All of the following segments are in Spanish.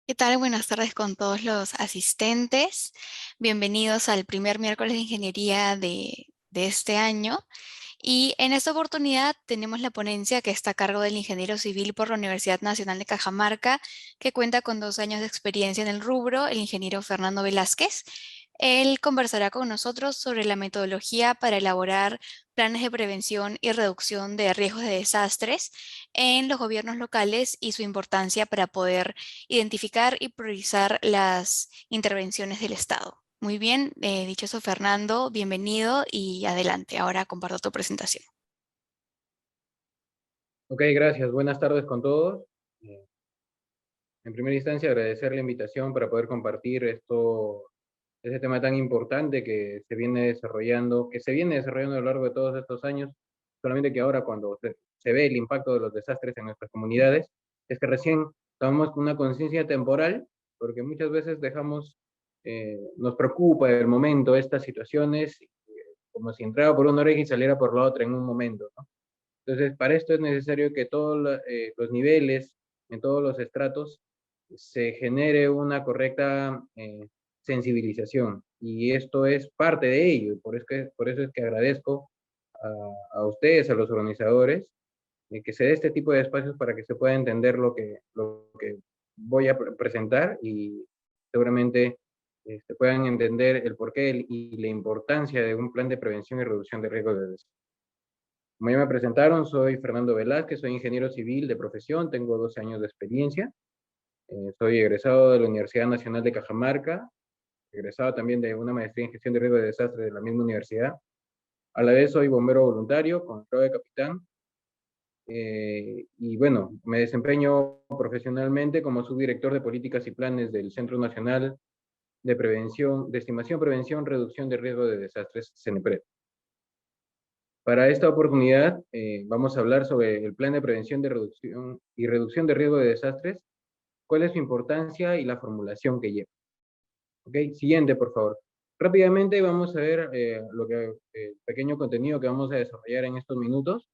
¿Qué tal? Buenas tardes con todos los asistentes. Bienvenidos al primer miércoles de ingeniería de este año. Y en esta oportunidad tenemos la ponencia que está a cargo del ingeniero civil por la Universidad Nacional de Cajamarca, que cuenta con 2 años de experiencia en el rubro, el ingeniero Fernando Velázquez. Él conversará con nosotros sobre la metodología para elaborar planes de prevención y reducción de riesgos de desastres en los gobiernos locales y su importancia para poder identificar y priorizar las intervenciones del Estado. Muy bien, dicho eso, Fernando, bienvenido y adelante. Ahora comparto tu presentación. Ok, gracias. Buenas tardes con todos. Eh, En primera instancia, agradecer la invitación para poder compartir este tema tan importante que se viene desarrollando a lo largo de todos estos años, solamente que ahora cuando se ve el impacto de los desastres en nuestras comunidades, es que recién tomamos una conciencia temporal, porque muchas veces nos preocupa el momento estas situaciones, como si entrara por una oreja y saliera por la otra en un momento, ¿no? Entonces, para esto es necesario que todos los niveles, en todos los estratos, se genere una correcta sensibilización. Y esto es parte de ello. Por eso es que agradezco a ustedes, a los organizadores, que se dé este tipo de espacios para que se pueda entender lo que voy a presentar y seguramente puedan entender el porqué y la importancia de un plan de prevención y reducción de riesgos de desastre. Como ya me presentaron, soy Fernando Velázquez, soy ingeniero civil de profesión, tengo 12 años de experiencia, soy egresado de la Universidad Nacional de Cajamarca, egresado también de una maestría en gestión de riesgo de desastre de la misma universidad. A la vez soy bombero voluntario con grado de capitán, y bueno, me desempeño profesionalmente como subdirector de políticas y planes del Centro Nacional de Prevención, de Estimación, Prevención, Reducción de Riesgo de Desastres, CENEPRED. Para esta oportunidad vamos a hablar sobre el plan de prevención de reducción de riesgo de desastres, cuál es su importancia y la formulación que lleva. Ok, siguiente, por favor. Rápidamente vamos a ver el pequeño contenido que vamos a desarrollar en estos minutos.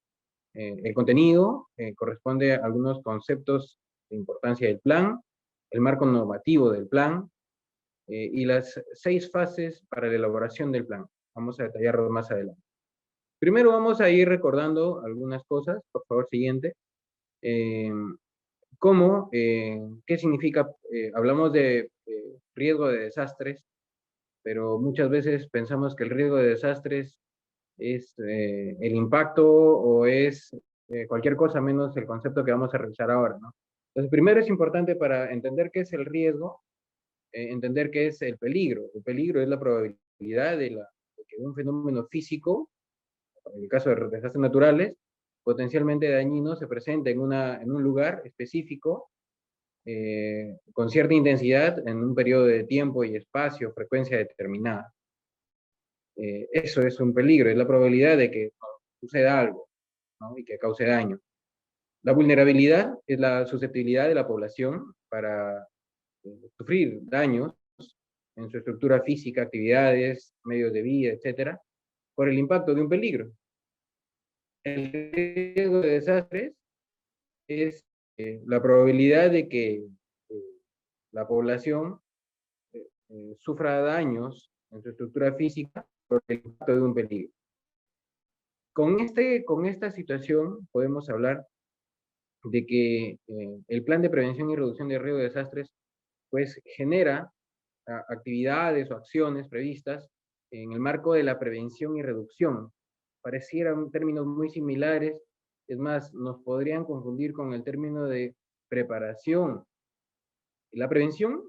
El contenido corresponde a algunos conceptos de importancia del plan, el marco normativo del plan y las 6 fases para la elaboración del plan. Vamos a detallarlo más adelante. Primero vamos a ir recordando algunas cosas, por favor, siguiente. Eh, ¿Qué significa? Hablamos de riesgo de desastres, pero muchas veces pensamos que el riesgo de desastres es el impacto o es cualquier cosa menos el concepto que vamos a revisar ahora, ¿no? Entonces, primero es importante para entender qué es el riesgo, entender qué es el peligro. El peligro es la probabilidad de que un fenómeno físico, en el caso de desastres naturales, potencialmente dañino, se presenta en un lugar específico, con cierta intensidad, en un periodo de tiempo y espacio, frecuencia determinada. Eso es un peligro, es la probabilidad de que suceda algo, ¿no? Y que cause daño. La vulnerabilidad es la susceptibilidad de la población para sufrir daños en su estructura física, actividades, medios de vida, etcétera, por el impacto de un peligro. El riesgo de desastres es la probabilidad de que la población sufra daños en su estructura física por el impacto de un peligro. Con esta situación podemos hablar de que el plan de prevención y reducción de riesgo de desastres pues genera actividades o acciones previstas en el marco de la prevención y reducción. Parecieran términos muy similares, es más, nos podrían confundir con el término de preparación. La prevención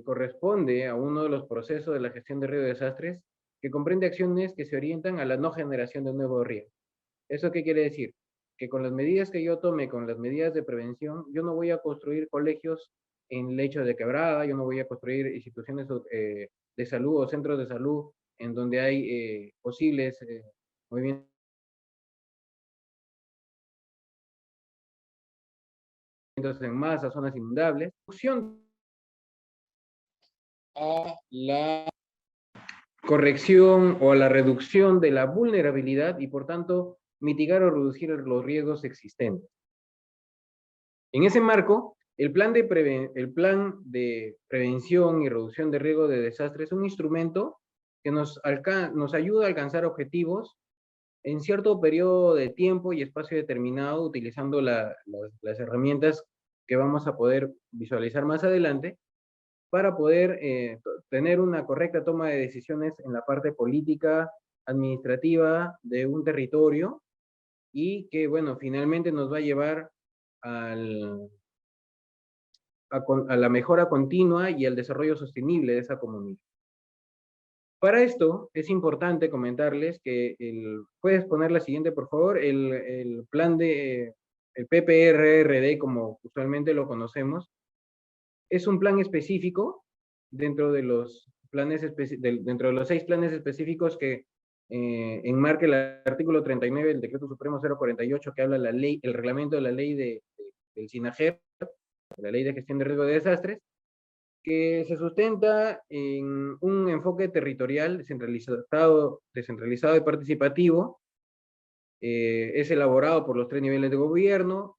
corresponde a uno de los procesos de la gestión de riesgo de desastres que comprende acciones que se orientan a la no generación de nuevos riesgos. ¿Eso qué quiere decir? Que con las medidas que yo tome, con las medidas de prevención, yo no voy a construir colegios en lecho de quebrada, yo no voy a construir instituciones de salud o centros de salud en donde hay posibles movimientos en masa, zonas inundables. A la corrección o a la reducción de la vulnerabilidad y por tanto mitigar o reducir los riesgos existentes. En ese marco, El plan de prevención y reducción de riesgo de desastres es un instrumento que nos ayuda a alcanzar objetivos en cierto periodo de tiempo y espacio determinado, utilizando las herramientas que vamos a poder visualizar más adelante, para poder tener una correcta toma de decisiones en la parte política, administrativa de un territorio, y que, bueno, finalmente nos va a llevar al, a la mejora continua y al desarrollo sostenible de esa comunidad. Para esto es importante comentarles que puedes poner la siguiente, por favor, el plan de el PPRRD, como usualmente lo conocemos, es un plan específico dentro de los dentro de los 6 planes específicos que enmarca el artículo 39 del Decreto Supremo 048, que habla el reglamento de la ley del SINAGER, la ley de gestión de riesgo de desastres, que se sustenta en un enfoque territorial descentralizado y participativo. Es elaborado por los 3 niveles de gobierno.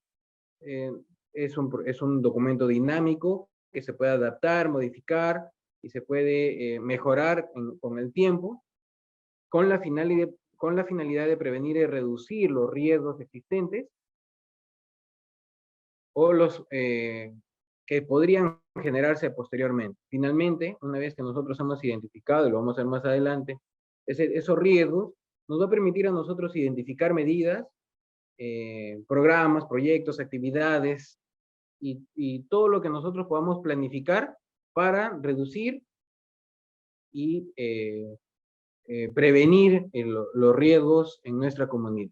eh, es un documento dinámico que se puede adaptar, modificar y se puede mejorar con el tiempo, con la finalidad de prevenir y reducir los riesgos existentes o los que podrían generarse posteriormente. Finalmente, una vez que nosotros hemos identificado, y lo vamos a ver más adelante, esos riesgos, nos va a permitir a nosotros identificar medidas, programas, proyectos, actividades, y todo lo que nosotros podamos planificar para reducir y prevenir los riesgos en nuestra comunidad.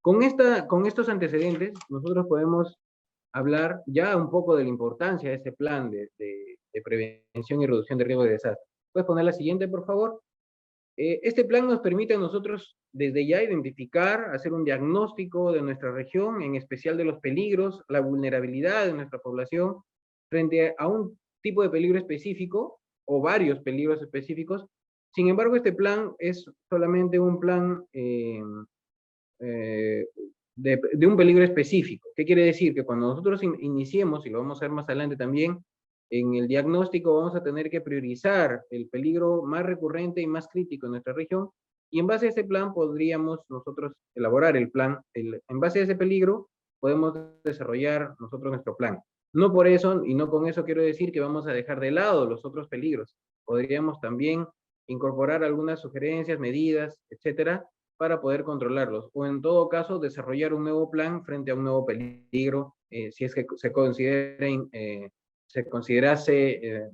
Con estos antecedentes, nosotros podemos hablar ya un poco de la importancia de este plan de prevención y reducción de riesgo de desastre. ¿Puedes poner la siguiente, por favor? Este plan nos permite a nosotros desde ya identificar, hacer un diagnóstico de nuestra región, en especial de los peligros, la vulnerabilidad de nuestra población frente a un tipo de peligro específico o varios peligros específicos. Sin embargo, este plan es solamente un plan de un peligro específico. ¿Qué quiere decir? Que cuando nosotros iniciemos, y lo vamos a ver más adelante también, en el diagnóstico vamos a tener que priorizar el peligro más recurrente y más crítico en nuestra región, y en base a ese plan podríamos nosotros elaborar el plan, en base a ese peligro podemos desarrollar nosotros nuestro plan. No por eso, y no con eso quiero decir que vamos a dejar de lado los otros peligros. Podríamos también incorporar algunas sugerencias, medidas, etcétera, para poder controlarlos, o en todo caso desarrollar un nuevo plan frente a un nuevo peligro, si es que se considerase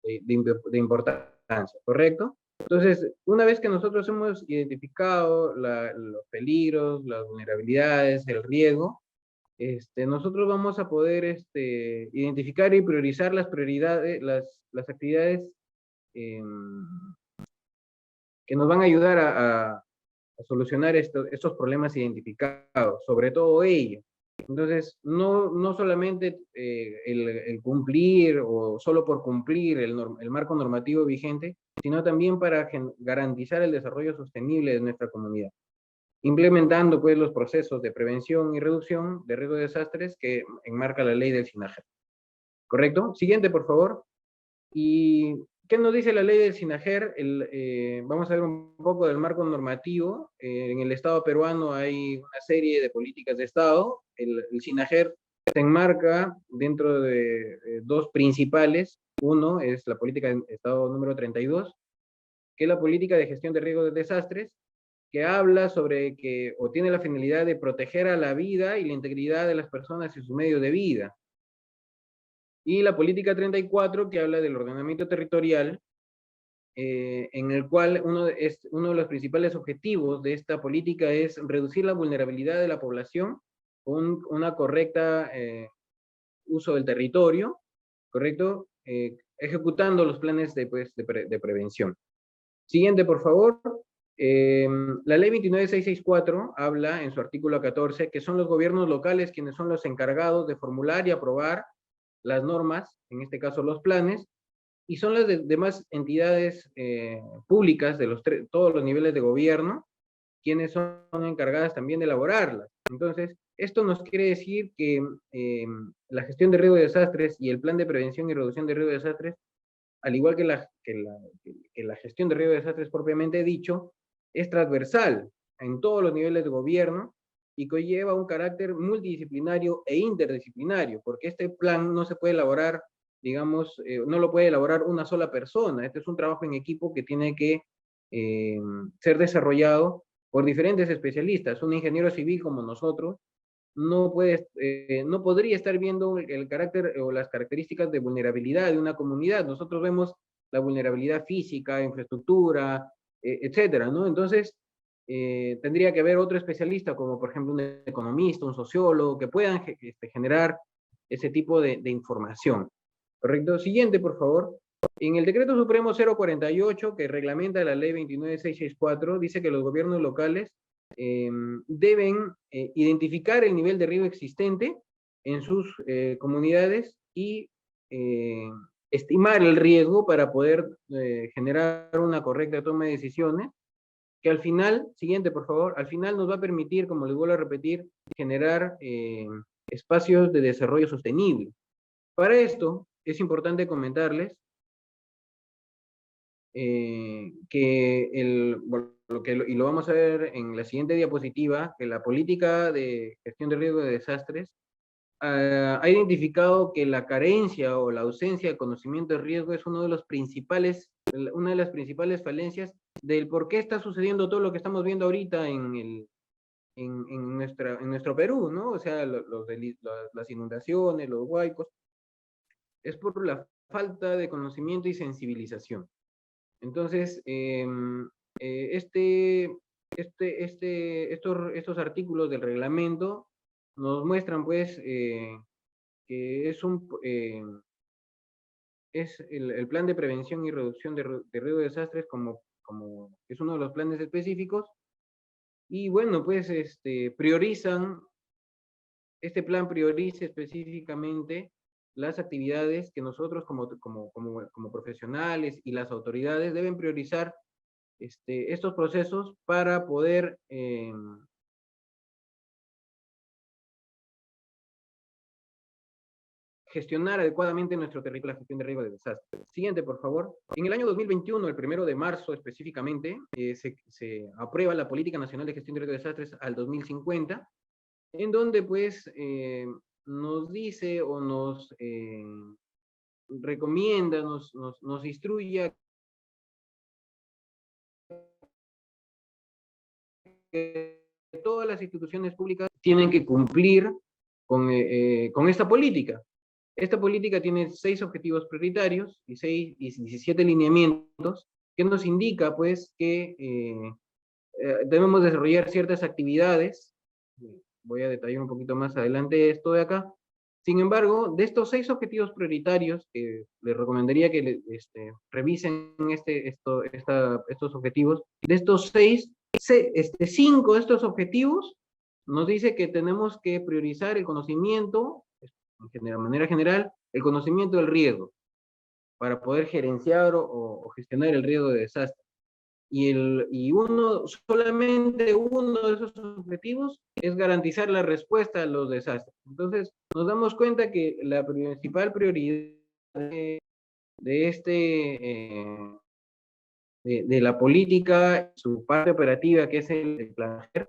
de importancia, ¿correcto? Entonces, una vez que nosotros hemos identificado los peligros, las vulnerabilidades, el riesgo, nosotros vamos a poder identificar y priorizar las prioridades, las actividades eh, que nos van a ayudar a solucionar estos problemas identificados, sobre todo ello. Entonces, no solamente el cumplir o solo por cumplir el marco normativo vigente, sino también para garantizar el desarrollo sostenible de nuestra comunidad, implementando pues los procesos de prevención y reducción de riesgo de desastres que enmarca la ley del SINAGER. ¿Correcto? Siguiente, por favor. ¿Y qué nos dice la ley del SINAGER? Vamos a ver un poco del marco normativo. En el Estado peruano hay una serie de políticas de Estado. El SINAGER se enmarca dentro de dos principales. Uno es la política de Estado número 32, que es la política de gestión de riesgos de desastres, que habla sobre que, o tiene la finalidad de proteger a la vida y la integridad de las personas y sus medios de vida. Y la política 34, que habla del ordenamiento territorial, en el cual uno de los principales objetivos de esta política es reducir la vulnerabilidad de la población con una correcta uso del territorio, ¿correcto? Ejecutando los planes de prevención. Siguiente, por favor. La ley 29664 habla en su artículo 14 que son los gobiernos locales quienes son los encargados de formular y aprobar las normas, en este caso los planes, y son las demás entidades públicas de todos los niveles de gobierno quienes son encargadas también de elaborarlas. Entonces, Esto nos quiere decir que la gestión de riesgo de desastres y el plan de prevención y reducción de riesgo de desastres, al igual que la gestión de riesgo de desastres propiamente dicho, es transversal en todos los niveles de gobierno y conlleva un carácter multidisciplinario e interdisciplinario, porque este plan no se puede elaborar, digamos, no lo puede elaborar una sola persona. Este es un trabajo en equipo que tiene que ser desarrollado por diferentes especialistas. Un ingeniero civil como nosotros no podría estar viendo el carácter o las características de vulnerabilidad de una comunidad. Nosotros vemos la vulnerabilidad física, infraestructura, etcétera, ¿no? Entonces, tendría que haber otro especialista, como por ejemplo un economista, un sociólogo, que puedan generar ese tipo de información. ¿Correcto? Siguiente, por favor. En el Decreto Supremo 048, que reglamenta la Ley 29664, dice que los gobiernos locales deben identificar el nivel de riesgo existente en sus comunidades y estimar el riesgo para poder generar una correcta toma de decisiones, que al final, siguiente por favor, al final nos va a permitir, como les vuelvo a repetir, generar espacios de desarrollo sostenible. Para esto, es importante comentarles y lo vamos a ver en la siguiente diapositiva, que la política de gestión de riesgo de desastres ha identificado que la carencia o la ausencia de conocimiento de riesgo es una de las principales falencias del por qué está sucediendo todo lo que estamos viendo ahorita en nuestro Perú, ¿no? O sea, las inundaciones, los huaicos, es por la falta de conocimiento y sensibilización. Entonces, estos artículos del reglamento nos muestran, pues, que es el plan de prevención y reducción de riesgo de desastres como es uno de los planes específicos, y bueno, pues, este plan prioriza específicamente las actividades que nosotros como profesionales y las autoridades deben priorizar estos procesos para poder gestionar adecuadamente nuestro territorio, la gestión de riesgo de desastre. Siguiente, por favor. En el año 2021, el 1 de marzo específicamente, se aprueba la Política Nacional de Gestión de Riesgo de Desastres al 2050, en donde pues nos dice o nos recomienda, nos instruye que todas las instituciones públicas tienen que cumplir con esta política. Esta política tiene 6 objetivos prioritarios y 17 lineamientos que nos indica pues que debemos desarrollar ciertas actividades. Voy a detallar un poquito más adelante esto de acá. Sin embargo, de estos 6 objetivos prioritarios, que les recomendaría que revisen estos objetivos, de estos 6, 5 de estos objetivos nos dice que tenemos que priorizar el conocimiento, de manera general, el conocimiento del riesgo, para poder gerenciar o gestionar el riesgo de desastre. Solamente uno de esos objetivos es garantizar la respuesta a los desastres. Entonces, nos damos cuenta que la principal prioridad de la política, su parte operativa, que es el PLANGER,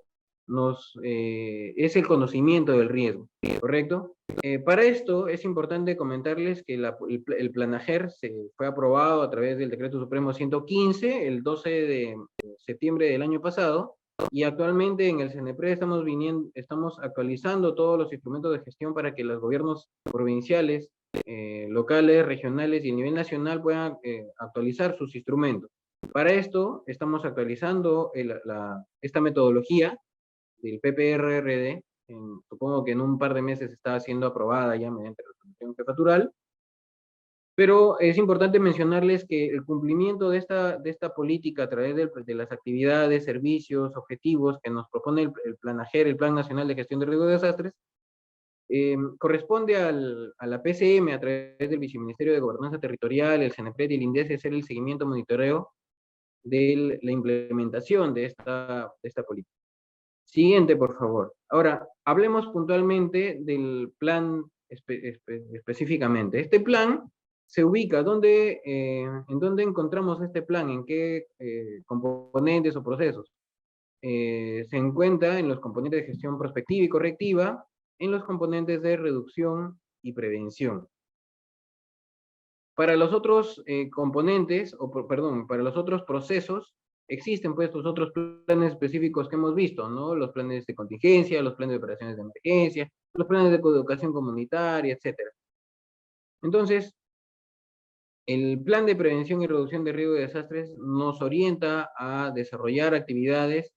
es el conocimiento del riesgo, ¿correcto? Para esto es importante comentarles que el PLANAGER fue aprobado a través del Decreto Supremo 115 el 12 de septiembre del año pasado, y actualmente en el CNEPRE estamos actualizando todos los instrumentos de gestión para que los gobiernos provinciales, locales, regionales y a nivel nacional puedan actualizar sus instrumentos. Para esto estamos actualizando esta metodología del PPRRD. Supongo que en un par de meses está siendo aprobada ya mediante resolución jefatural, pero es importante mencionarles que el cumplimiento de esta política a través de las actividades, servicios, objetivos que nos propone el PLANAGER, el Plan Nacional de Gestión de Riesgo de Desastres, corresponde a la PCM a través del Viceministerio de Gobernanza Territorial, el CNEPRED y el INDES hacer el seguimiento, monitoreo de la implementación de esta política. Siguiente, por favor. Ahora, hablemos puntualmente del plan específicamente. Este plan se ubica, ¿en dónde encontramos este plan? ¿En qué componentes o procesos? Se encuentra en los componentes de gestión prospectiva y correctiva, en los componentes de reducción y prevención. Para los otros componentes, perdón, para los otros procesos, existen pues los otros planes específicos que hemos visto, ¿no? Los planes de contingencia, los planes de operaciones de emergencia, los planes de coeducación comunitaria, etcétera. Entonces, el plan de prevención y reducción de riesgo de desastres nos orienta a desarrollar actividades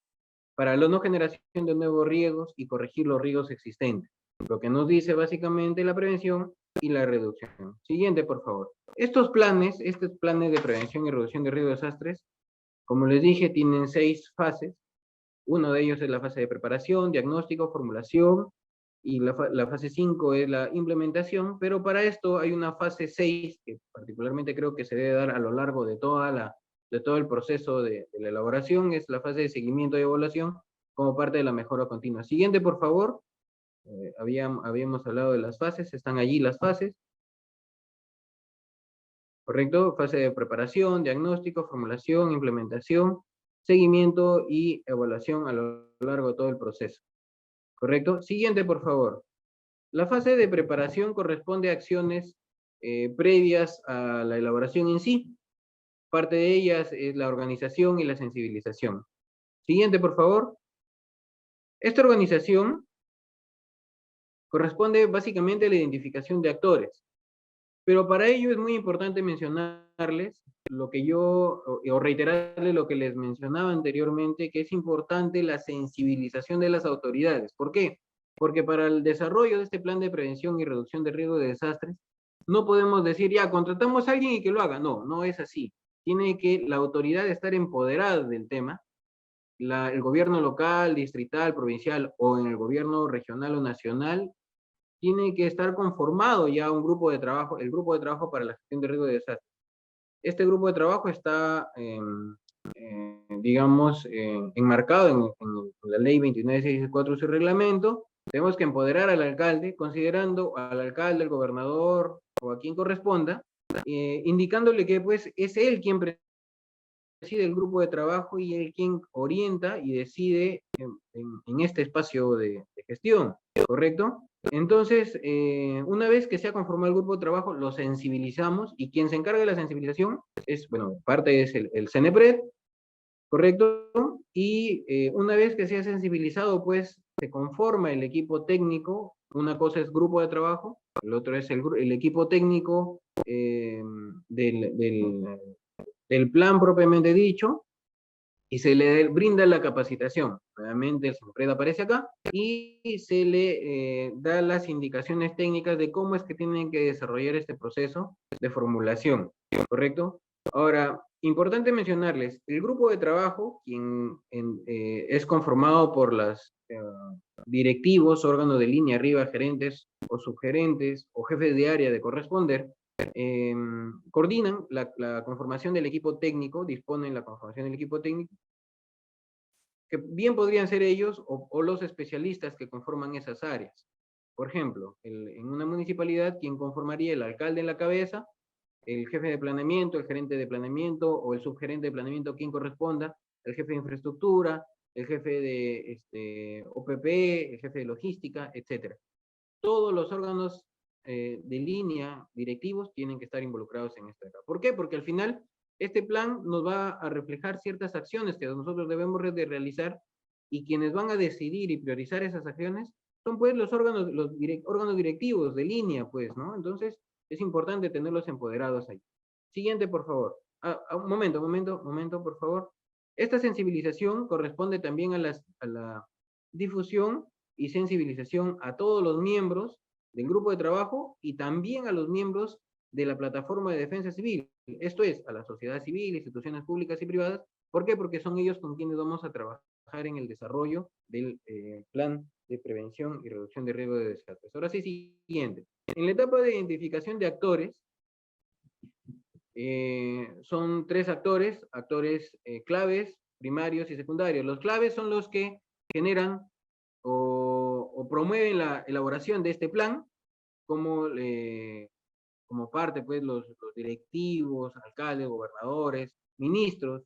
para la no generación de nuevos riesgos y corregir los riesgos existentes. Lo que nos dice básicamente la prevención y la reducción. Siguiente, por favor. Estos planes de prevención y reducción de riesgos de desastres, como les dije, tienen 6 fases. Uno de ellos es la fase de preparación, diagnóstico, formulación, y la fase 5 es la implementación, pero para esto hay una fase 6 que particularmente creo que se debe dar a lo largo de todo el proceso de la elaboración, es la fase de seguimiento y evaluación como parte de la mejora continua. Siguiente, por favor. Habíamos hablado de las fases, están allí las fases, ¿correcto? Fase de preparación, diagnóstico, formulación, implementación, seguimiento y evaluación a lo largo de todo el proceso, ¿correcto? Siguiente, por favor. La fase de preparación corresponde a acciones previas a la elaboración en sí. Parte de ellas es la organización y la sensibilización. Siguiente, por favor. Esta organización corresponde básicamente a la identificación de actores. Pero para ello es muy importante mencionarles lo que o reiterarles lo que les mencionaba anteriormente, que es importante la sensibilización de las autoridades. ¿Por qué? Porque para el desarrollo de este plan de prevención y reducción de riesgo de desastres, no podemos decir, ya, contratamos a alguien y que lo haga. No, no es así. Tiene que la autoridad estar empoderada del tema, el gobierno local, distrital, provincial o en el gobierno regional o nacional tiene que estar conformado ya un grupo de trabajo, el grupo de trabajo para la gestión de riesgo de desastre. Este grupo de trabajo está, digamos, enmarcado en la ley 29664 y su reglamento. Tenemos que empoderar al alcalde, considerando al alcalde, al gobernador o a quien corresponda, indicándole que pues es él quien preside el grupo de trabajo y él quien orienta y decide en este espacio de gestión, ¿correcto? Entonces, una vez que se ha conformado el grupo de trabajo, lo sensibilizamos y quien se encarga de la sensibilización es, bueno, parte es el CENEPRED, ¿correcto? Y una vez que se ha sensibilizado, pues se conforma el equipo técnico. Una cosa es grupo de trabajo, el otro es el equipo técnico del plan propiamente dicho, y se le brinda la capacitación. Nuevamente el SENEPRED aparece acá, y se le da las indicaciones técnicas de cómo es que tienen que desarrollar este proceso de formulación, ¿correcto? Ahora, importante mencionarles, el grupo de trabajo, quien es conformado por los directivos, órganos de línea arriba, gerentes o subgerentes o jefes de área de corresponder, coordinan la conformación del equipo técnico, disponen la conformación del equipo técnico, que bien podrían ser ellos o los especialistas que conforman esas áreas. Por ejemplo, en una municipalidad, quien conformaría el alcalde en la cabeza, el jefe de planeamiento, el gerente de planeamiento o el subgerente de planeamiento, quien corresponda, el jefe de infraestructura, el jefe de OPP, el jefe de logística, etc. Todos los órganos de línea directivos tienen que estar involucrados en esta etapa. ¿Por qué? Porque al final este plan nos va a reflejar ciertas acciones que nosotros debemos de realizar, y quienes van a decidir y priorizar esas acciones son pues los órganos directivos de línea, pues, ¿no? Entonces es importante tenerlos empoderados ahí. Siguiente, por favor. Un momento, por favor. Esta sensibilización corresponde también a la difusión y sensibilización a todos los miembros del grupo de trabajo y también a los miembros de la plataforma de defensa civil. Esto es, a la sociedad civil, instituciones públicas y privadas. ¿Por qué? Porque son ellos con quienes vamos a trabajar en el desarrollo del plan de prevención y reducción de riesgo de desastres. Ahora sí, siguiente. En la etapa de identificación de actores, son 3 actores claves, primarios y secundarios. Los claves son los que generan o promueven la elaboración de este plan, como, como parte, pues, los directivos, alcaldes, gobernadores, ministros,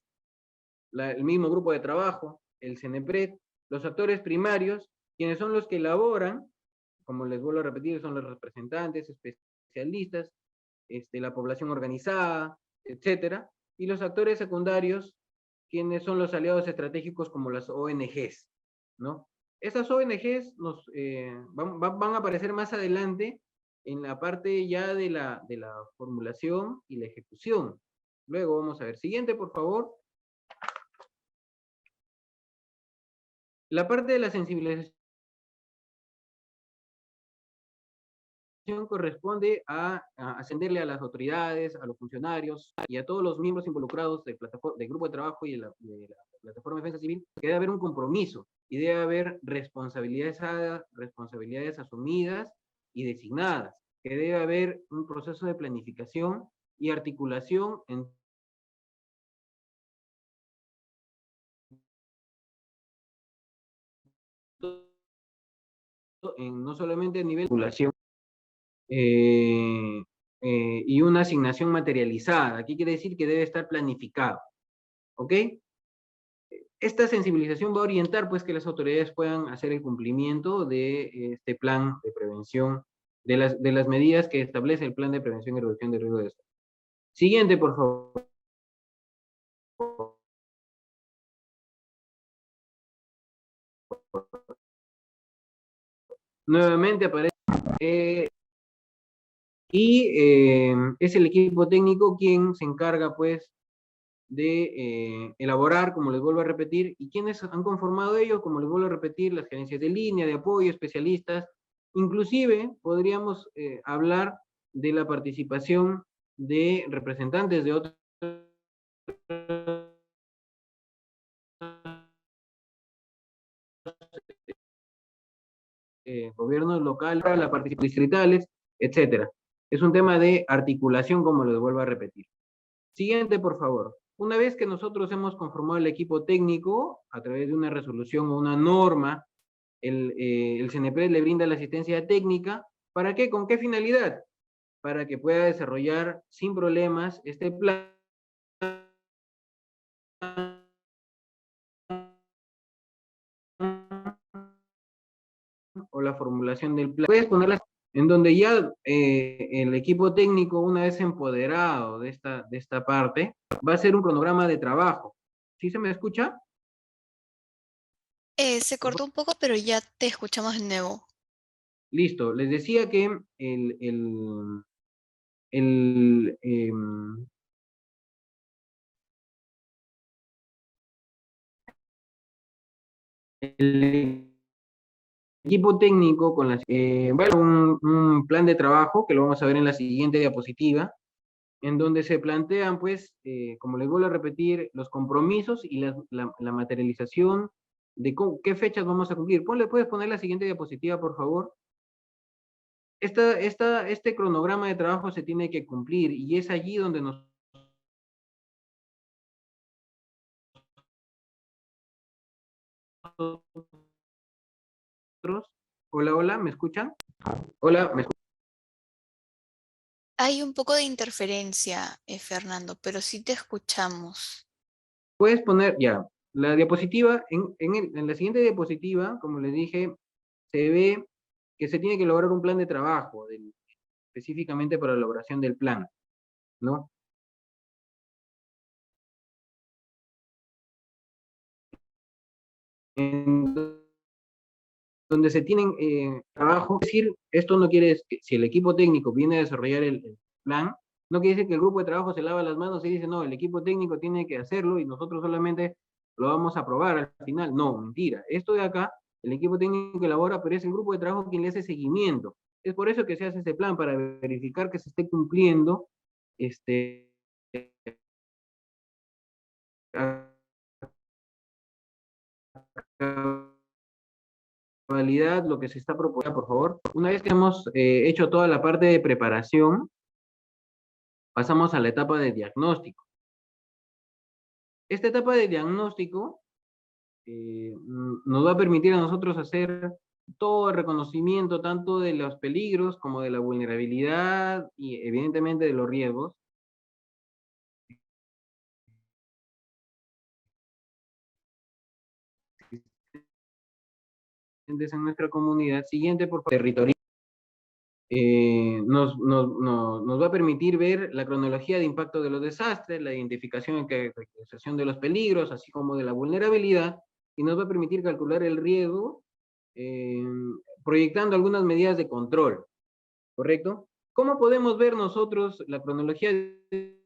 el mismo grupo de trabajo, el CENEPRED, los actores primarios, quienes son los que elaboran, como les vuelvo a repetir, son los representantes, especialistas, la población organizada, etcétera, y los actores secundarios, quienes son los aliados estratégicos como las ONGs, ¿no? Estas ONGs van a aparecer más adelante en la parte ya de la formulación y la ejecución. Luego vamos a ver. Siguiente, por favor. La parte de la sensibilización corresponde a ascenderle a las autoridades, a los funcionarios y a todos los miembros involucrados del grupo de trabajo y de la plataforma de defensa civil, que debe haber un compromiso y debe haber responsabilidades asumidas y designadas, que debe haber un proceso de planificación y articulación no solamente a nivel de articulación, eh, y una asignación materializada. Aquí quiere decir que debe estar planificado. ¿Ok? Esta sensibilización va a orientar, pues, que las autoridades puedan hacer el cumplimiento de este plan de prevención, de las medidas que establece el plan de prevención y reducción de riesgo de desastre. Siguiente, por favor. Nuevamente aparece es el equipo técnico quien se encarga, pues, de elaborar, como les vuelvo a repetir, y quienes han conformado ellos, como les vuelvo a repetir, las gerencias de línea, de apoyo, especialistas, inclusive podríamos hablar de la participación de representantes de otros gobiernos locales, la participación distritales, etcétera. Es un tema de articulación, como les vuelvo a repetir. Siguiente, por favor. Una vez que nosotros hemos conformado el equipo técnico a través de una resolución o una norma, el CNPD le brinda la asistencia técnica. ¿Para qué? ¿Con qué finalidad? Para que pueda desarrollar sin problemas este plan o la formulación del plan. Puedes ponerlas en donde ya el equipo técnico, una vez empoderado de esta parte, va a hacer un cronograma de trabajo. ¿Sí se me escucha? Se cortó un poco, pero ya te escuchamos de nuevo. Listo. Les decía que el, el equipo técnico con bueno, un plan de trabajo que lo vamos a ver en la siguiente diapositiva, en donde se plantean, pues, como les vuelvo a repetir, los compromisos y la materialización de qué fechas vamos a cumplir. ¿Puedes poner la siguiente diapositiva, por favor? Este cronograma de trabajo se tiene que cumplir y es allí donde nosotros... Hola, hola, ¿me escuchan? Hola, ¿me escuchan? Hay un poco de interferencia, Fernando, pero sí te escuchamos. Puedes poner, ya, la diapositiva, en la siguiente diapositiva, como les dije, se ve que se tiene que lograr un plan de trabajo, específicamente para la elaboración del plan, ¿no? En donde se tienen trabajo, es decir, esto no quiere decir que si el equipo técnico viene a desarrollar el plan, no quiere decir que el grupo de trabajo se lava las manos y dice, no, el equipo técnico tiene que hacerlo y nosotros solamente lo vamos a aprobar al final. No, mentira. Esto de acá, el equipo técnico elabora, pero es el grupo de trabajo quien le hace seguimiento. Es por eso que se hace este plan, para verificar que se esté cumpliendo a cabalidad lo que se está proponiendo, por favor. Una vez que hemos hecho toda la parte de preparación, pasamos a la etapa de diagnóstico. Esta etapa de diagnóstico nos va a permitir a nosotros hacer todo el reconocimiento tanto de los peligros como de la vulnerabilidad y evidentemente de los riesgos en nuestra comunidad. Siguiente, por favor, territorial. Nos va a permitir ver la cronología de impacto de los desastres, la identificación y caracterización de los peligros, así como de la vulnerabilidad, y nos va a permitir calcular el riesgo, eh, proyectando algunas medidas de control, ¿correcto? ¿Cómo podemos ver nosotros la cronología de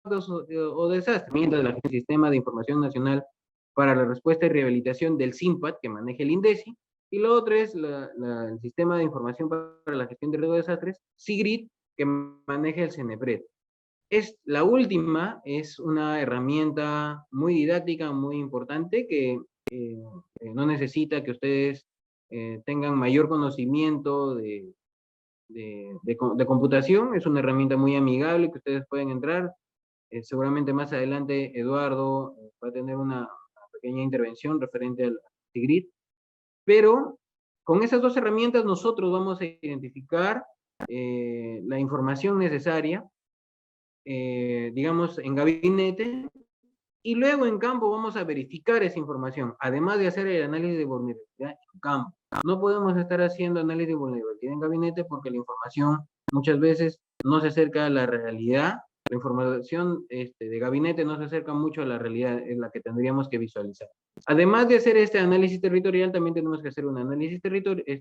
o desastres del Sistema de Información Nacional para la Respuesta y Rehabilitación del SINPAD, que maneja el INDECI, y lo otro es el Sistema de Información para la Gestión de Riesgo de Desastres, SIGRID, que maneja el CENEPRED. La última es una herramienta muy didáctica, muy importante, que no necesita que ustedes tengan mayor conocimiento de computación. Es una herramienta muy amigable que ustedes pueden entrar. Seguramente más adelante Eduardo va a tener una pequeña intervención referente al SIGRID, pero con esas dos herramientas nosotros vamos a identificar la información necesaria, digamos, en gabinete, y luego en campo vamos a verificar esa información, además de hacer el análisis de vulnerabilidad en campo. No podemos estar haciendo análisis de vulnerabilidad en gabinete porque la información muchas veces no se acerca a la realidad. La información de gabinete no se acerca mucho a la realidad en la que tendríamos que visualizar. Además de hacer este análisis territorial, también tenemos que hacer un análisis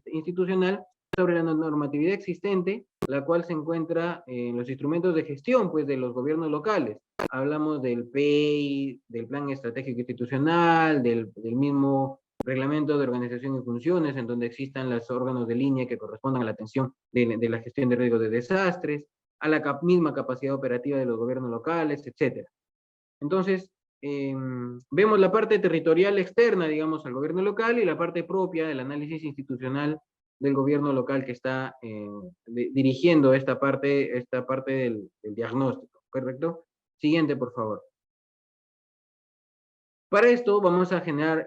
institucional sobre la normatividad existente, la cual se encuentra en los instrumentos de gestión, pues, de los gobiernos locales. Hablamos del PEI, del Plan Estratégico Institucional, del mismo Reglamento de Organización y Funciones, en donde existan los órganos de línea que correspondan a la atención de la gestión de riesgos de desastres, a la misma capacidad operativa de los gobiernos locales, etc. Entonces, vemos la parte territorial externa, digamos, al gobierno local, y la parte propia del análisis institucional del gobierno local que está dirigiendo esta parte del diagnóstico, ¿correcto? Siguiente, por favor. Para esto vamos a generar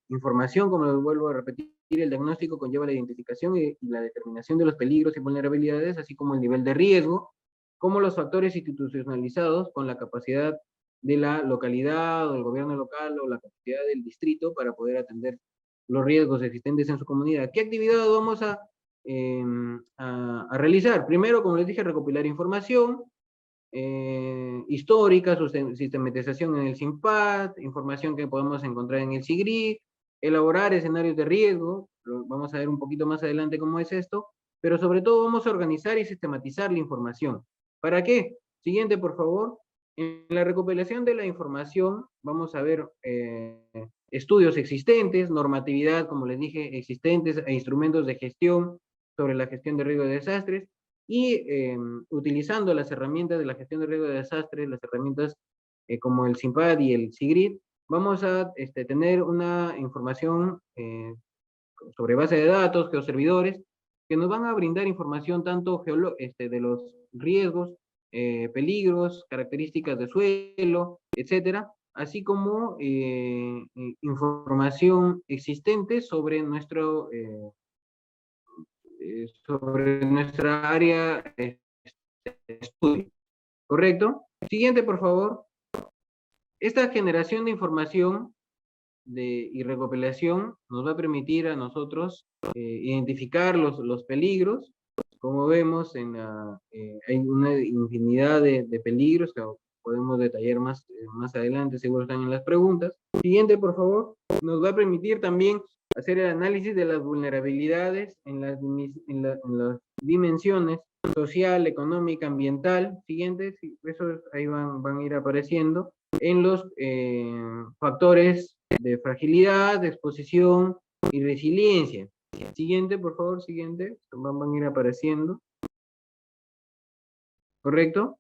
información, como lo vuelvo a repetir. El diagnóstico conlleva la identificación y la determinación de los peligros y vulnerabilidades, así como el nivel de riesgo, como los factores institucionalizados con la capacidad de la localidad o el gobierno local o la capacidad del distrito para poder atender los riesgos existentes en su comunidad. ¿Qué actividad vamos a realizar? Primero, como les dije, recopilar información histórica, su sistematización en el SINPAD, información que podemos encontrar en el SIGRID, elaborar escenarios de riesgo, vamos a ver un poquito más adelante cómo es esto, pero sobre todo vamos a organizar y sistematizar la información. ¿Para qué? Siguiente, por favor. En la recopilación de la información vamos a ver estudios existentes, normatividad, como les dije, existentes, e instrumentos de gestión sobre la gestión de riesgo de desastres, y utilizando las herramientas de la gestión de riesgo de desastres, las herramientas como el SINPAD y el SIGRID, vamos a tener una información sobre base de datos, geoservidores, que nos van a brindar información tanto de los riesgos, peligros, características de suelo, etcétera, así como información existente sobre nuestra área de estudio. ¿Correcto? Siguiente, por favor. Esta generación de información y recopilación nos va a permitir a nosotros identificar los peligros. Como vemos, hay una infinidad de peligros que podemos detallar más adelante, seguro están en las preguntas. Siguiente, por favor. Nos va a permitir también hacer el análisis de las vulnerabilidades en las dimensiones social, económica, ambiental. Siguiente, esos ahí van a ir apareciendo en los factores de fragilidad, de exposición y resiliencia. Siguiente, por favor, siguiente. Van a ir apareciendo. ¿Correcto?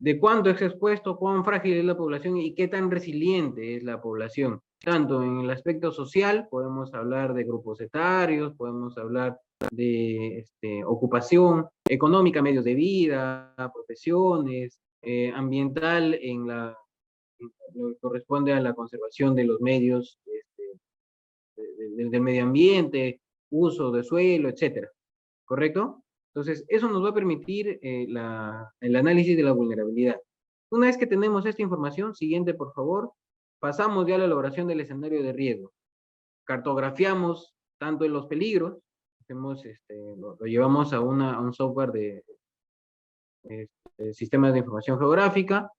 De cuánto es expuesto, cuán frágil es la población y qué tan resiliente es la población. tanto en el aspecto social, podemos hablar de grupos etarios, podemos hablar de ocupación económica, medios de vida, profesiones, ambiental en lo que corresponde a la conservación de los medios del medio ambiente, uso de suelo, etcétera, ¿correcto? Entonces, eso nos va a permitir el análisis de la vulnerabilidad. Una vez que tenemos esta información, siguiente, por favor, pasamos ya a la elaboración del escenario de riesgo. Cartografiamos tanto en los peligros, lo llevamos a un software de sistemas de información geográfica,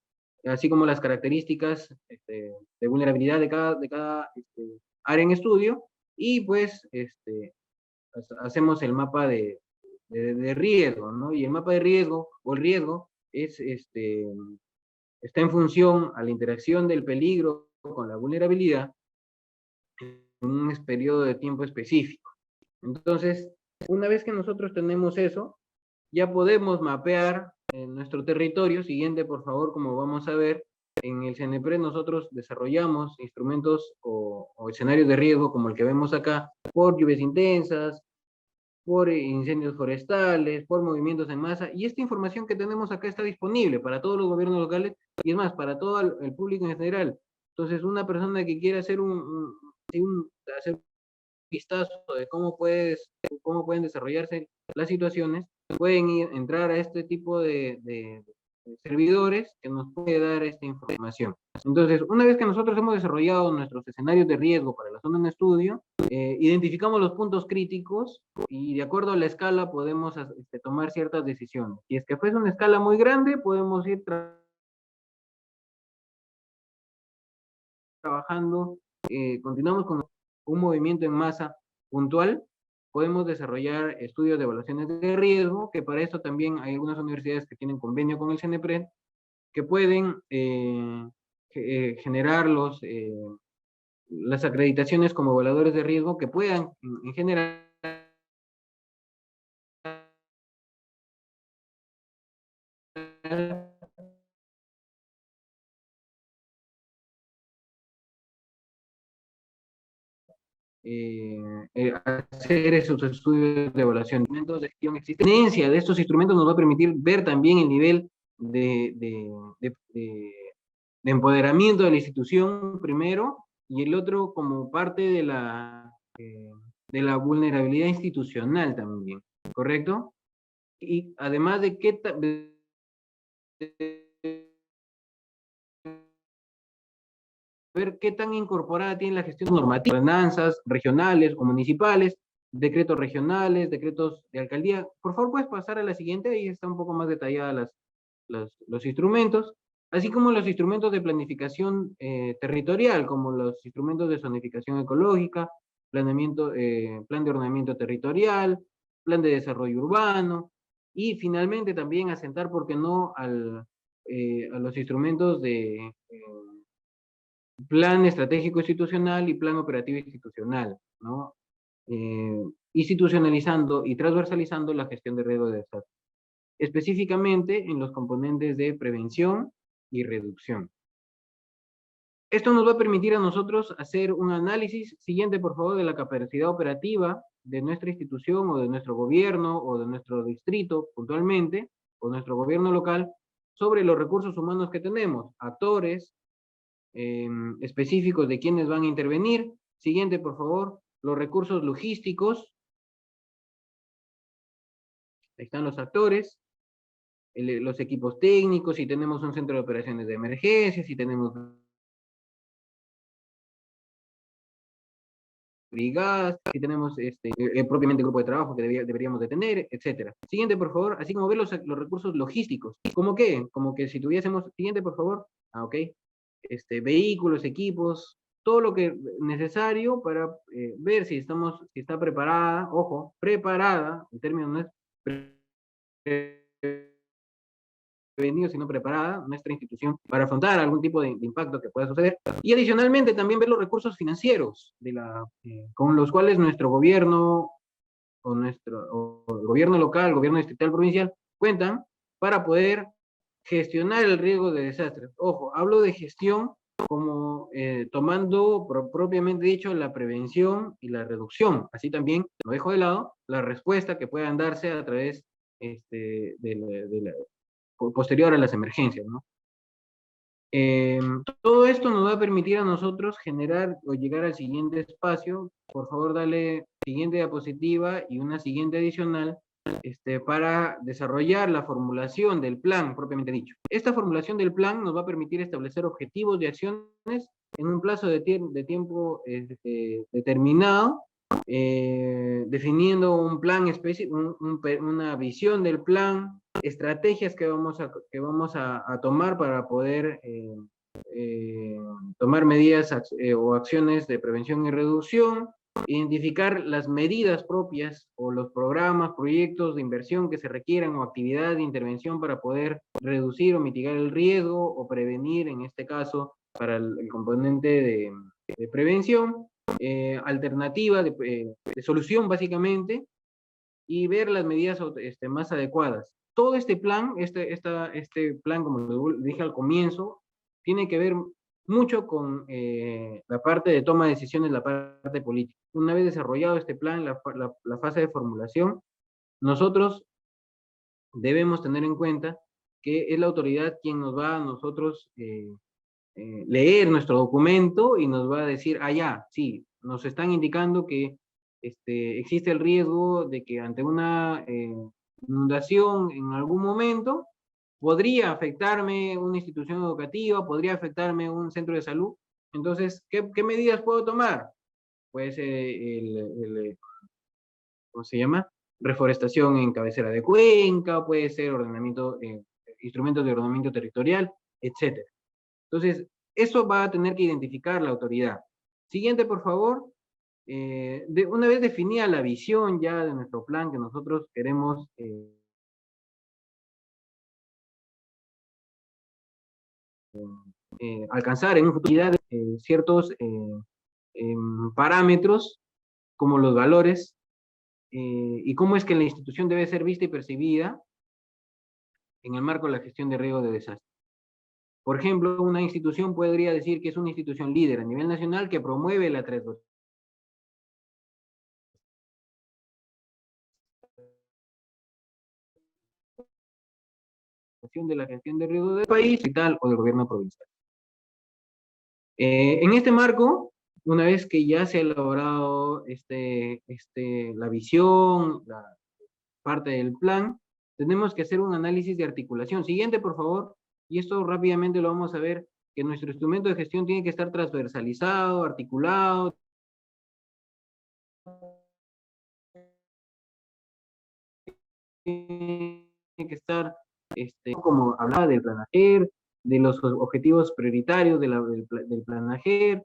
así como las características de vulnerabilidad de cada área en estudio, y pues hacemos el mapa de riesgo, ¿no? Y el mapa de riesgo, o el riesgo, está en función a la interacción del peligro con la vulnerabilidad en un periodo de tiempo específico. Entonces, una vez que nosotros tenemos eso, ya podemos mapear nuestro territorio. Siguiente, por favor, como vamos a ver, en el CNPRE nosotros desarrollamos instrumentos o escenarios de riesgo como el que vemos acá, por lluvias intensas, por incendios forestales, por movimientos en masa, y esta información que tenemos acá está disponible para todos los gobiernos locales, y es más, para todo el público en general. Entonces, una persona que quiera hacer hacer un vistazo de cómo pueden desarrollarse las situaciones, pueden entrar a este tipo de servidores que nos puede dar esta información. Entonces, una vez que nosotros hemos desarrollado nuestros escenarios de riesgo para la zona en estudio, identificamos los puntos críticos y de acuerdo a la escala podemos tomar ciertas decisiones. Si es que fuese una escala muy grande, podemos ir trabajando, continuamos con un movimiento en masa puntual, podemos desarrollar estudios de evaluaciones de riesgo, que para esto también hay algunas universidades que tienen convenio con el CNPRED, que pueden generar las acreditaciones como evaluadores de riesgo que puedan en general hacer esos estudios de evaluación. De gestión existencia de estos instrumentos nos va a permitir ver también el nivel de empoderamiento de la institución primero, y el otro como parte de la vulnerabilidad institucional también, ¿correcto? Y además de ver qué tan incorporada tiene la gestión normativa, ordenanzas regionales o municipales, decretos regionales, decretos de alcaldía. Por favor, puedes pasar a la siguiente, ahí está un poco más detallada los instrumentos, así como los instrumentos de planificación territorial, como los instrumentos de zonificación ecológica, plan de ordenamiento territorial, plan de desarrollo urbano, y finalmente también asentar, ¿por qué no?, a los instrumentos de plan estratégico institucional y plan operativo institucional, ¿no? Institucionalizando y transversalizando la gestión de riesgo de desastre, específicamente en los componentes de prevención y reducción. Esto nos va a permitir a nosotros hacer un análisis, siguiente por favor, de la capacidad operativa de nuestra institución o de nuestro gobierno o de nuestro distrito puntualmente, o nuestro gobierno local, sobre los recursos humanos que tenemos, actores, específicos de quienes van a intervenir. Siguiente, por favor, los recursos logísticos. Ahí están los actores, los equipos técnicos, si tenemos un centro de operaciones de emergencia, si tenemos brigadas, si tenemos propiamente el grupo de trabajo que deberíamos de tener, etcétera. Siguiente, por favor, así como ver los recursos logísticos. ¿Cómo qué? Como que si tuviésemos, siguiente, por favor, ok, vehículos, equipos, todo lo que necesario para ver si está preparada, ojo, preparada, el término no es prevenido, sino preparada, nuestra institución, para afrontar algún tipo de impacto que pueda suceder. Y adicionalmente también ver los recursos financieros con los cuales nuestro gobierno o el gobierno local, gobierno distrital, provincial, cuentan para poder gestionar el riesgo de desastres. Ojo, hablo de gestión como tomando propiamente dicho la prevención y la reducción. Así también, no dejo de lado, la respuesta que puedan darse a través posterior a las emergencias, ¿no? Todo esto nos va a permitir a nosotros generar o llegar al siguiente espacio. Por favor, dale siguiente diapositiva y una siguiente adicional para desarrollar la formulación del plan propiamente dicho. Esta formulación del plan nos va a permitir establecer objetivos de acciones en un plazo de tiempo determinado, definiendo un plan específico, una visión del plan, estrategias que vamos a tomar para poder tomar medidas o acciones de prevención y reducción, identificar las medidas propias o los programas, proyectos de inversión que se requieran o actividades de intervención para poder reducir o mitigar el riesgo o prevenir, en este caso, para el componente de prevención, alternativa de solución básicamente, y ver las medidas más adecuadas. Todo este plan, este plan, como lo dije al comienzo, tiene que ver mucho con la parte de toma de decisiones, la parte política. Una vez desarrollado este plan, la fase de formulación, nosotros debemos tener en cuenta que es la autoridad quien nos va a nosotros leer nuestro documento y nos va a decir, ah, ya, sí, nos están indicando que existe el riesgo de que ante una inundación en algún momento podría afectarme una institución educativa, podría afectarme un centro de salud. Entonces, ¿qué medidas puedo tomar? Pues ¿cómo se llama? Reforestación en cabecera de cuenca, puede ser ordenamiento, instrumentos de ordenamiento territorial, etcétera. Entonces, eso va a tener que identificar la autoridad. Siguiente, por favor. Una vez definida la visión ya de nuestro plan que nosotros queremos alcanzar en un futuro, ciertos parámetros como los valores y cómo es que la institución debe ser vista y percibida en el marco de la gestión de riesgo de desastre. Por ejemplo, una institución podría decir que es una institución líder a nivel nacional que promueve la transversalidad de la gestión de riesgo del país y tal, o del gobierno provincial. En este marco, una vez que ya se ha elaborado la visión, la parte del plan, tenemos que hacer un análisis de articulación. Siguiente, por favor, y esto rápidamente lo vamos a ver, que nuestro instrumento de gestión tiene que estar transversalizado, articulado, tiene que estar, como hablaba del Planager, de los objetivos prioritarios del Planager,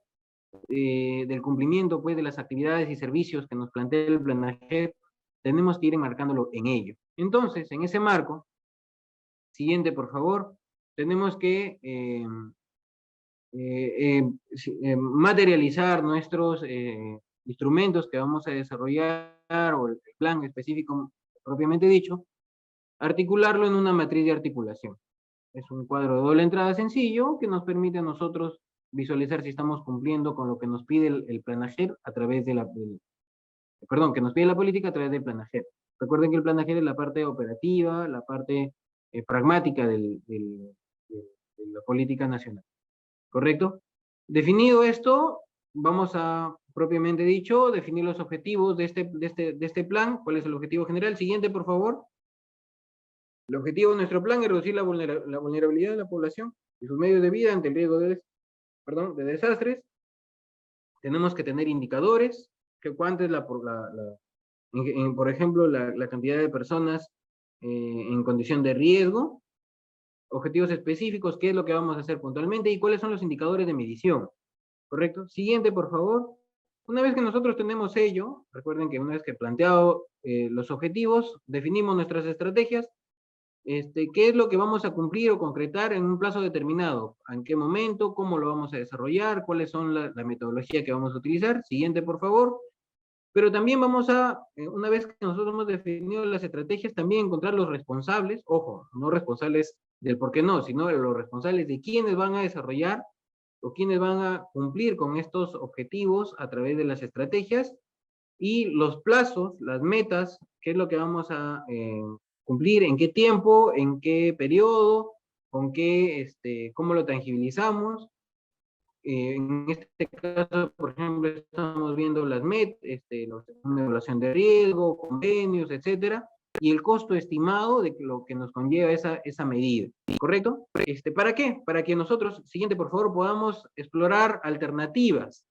del cumplimiento pues de las actividades y servicios que nos plantea el Planager, tenemos que ir enmarcándolo en ello. Entonces, en ese marco, siguiente por favor, tenemos que materializar nuestros instrumentos que vamos a desarrollar o el plan específico propiamente dicho, articularlo en una matriz de articulación. Es un cuadro de doble entrada sencillo que nos permite a nosotros visualizar si estamos cumpliendo con lo que nos pide el Planager a través de perdón, que nos pide la política a través del Planager. Recuerden que el Planager es la parte operativa, la parte pragmática de la política nacional. ¿Correcto? Definido esto, vamos a, propiamente dicho, definir los objetivos de este plan. ¿Cuál es el objetivo general? Siguiente, por favor. El objetivo de nuestro plan es reducir la vulnerabilidad de la población y sus medios de vida ante el riesgo de desastres. Tenemos que tener indicadores, que cuánto es por ejemplo, la cantidad de personas en condición de riesgo, objetivos específicos, qué es lo que vamos a hacer puntualmente y cuáles son los indicadores de medición. ¿Correcto? Siguiente, por favor. Una vez que nosotros tenemos ello, recuerden que una vez que he planteado los objetivos, definimos nuestras estrategias, qué es lo que vamos a cumplir o concretar en un plazo determinado, en qué momento, cómo lo vamos a desarrollar, cuáles son la metodología que vamos a utilizar. Siguiente, por favor. Pero también vamos a, una vez que nosotros hemos definido las estrategias, también encontrar los responsables, ojo, no responsables del por qué no, sino los responsables de quienes van a desarrollar o quiénes van a cumplir con estos objetivos a través de las estrategias y los plazos, las metas, qué es lo que vamos a cumplir, en qué tiempo, en qué periodo, con qué, cómo lo tangibilizamos. En este caso, por ejemplo, estamos viendo las MET, una evaluación de riesgo, convenios, etcétera, y el costo estimado de lo que nos conlleva esa medida, ¿correcto? ¿Para qué? Para que nosotros, siguiente por favor, podamos explorar alternativas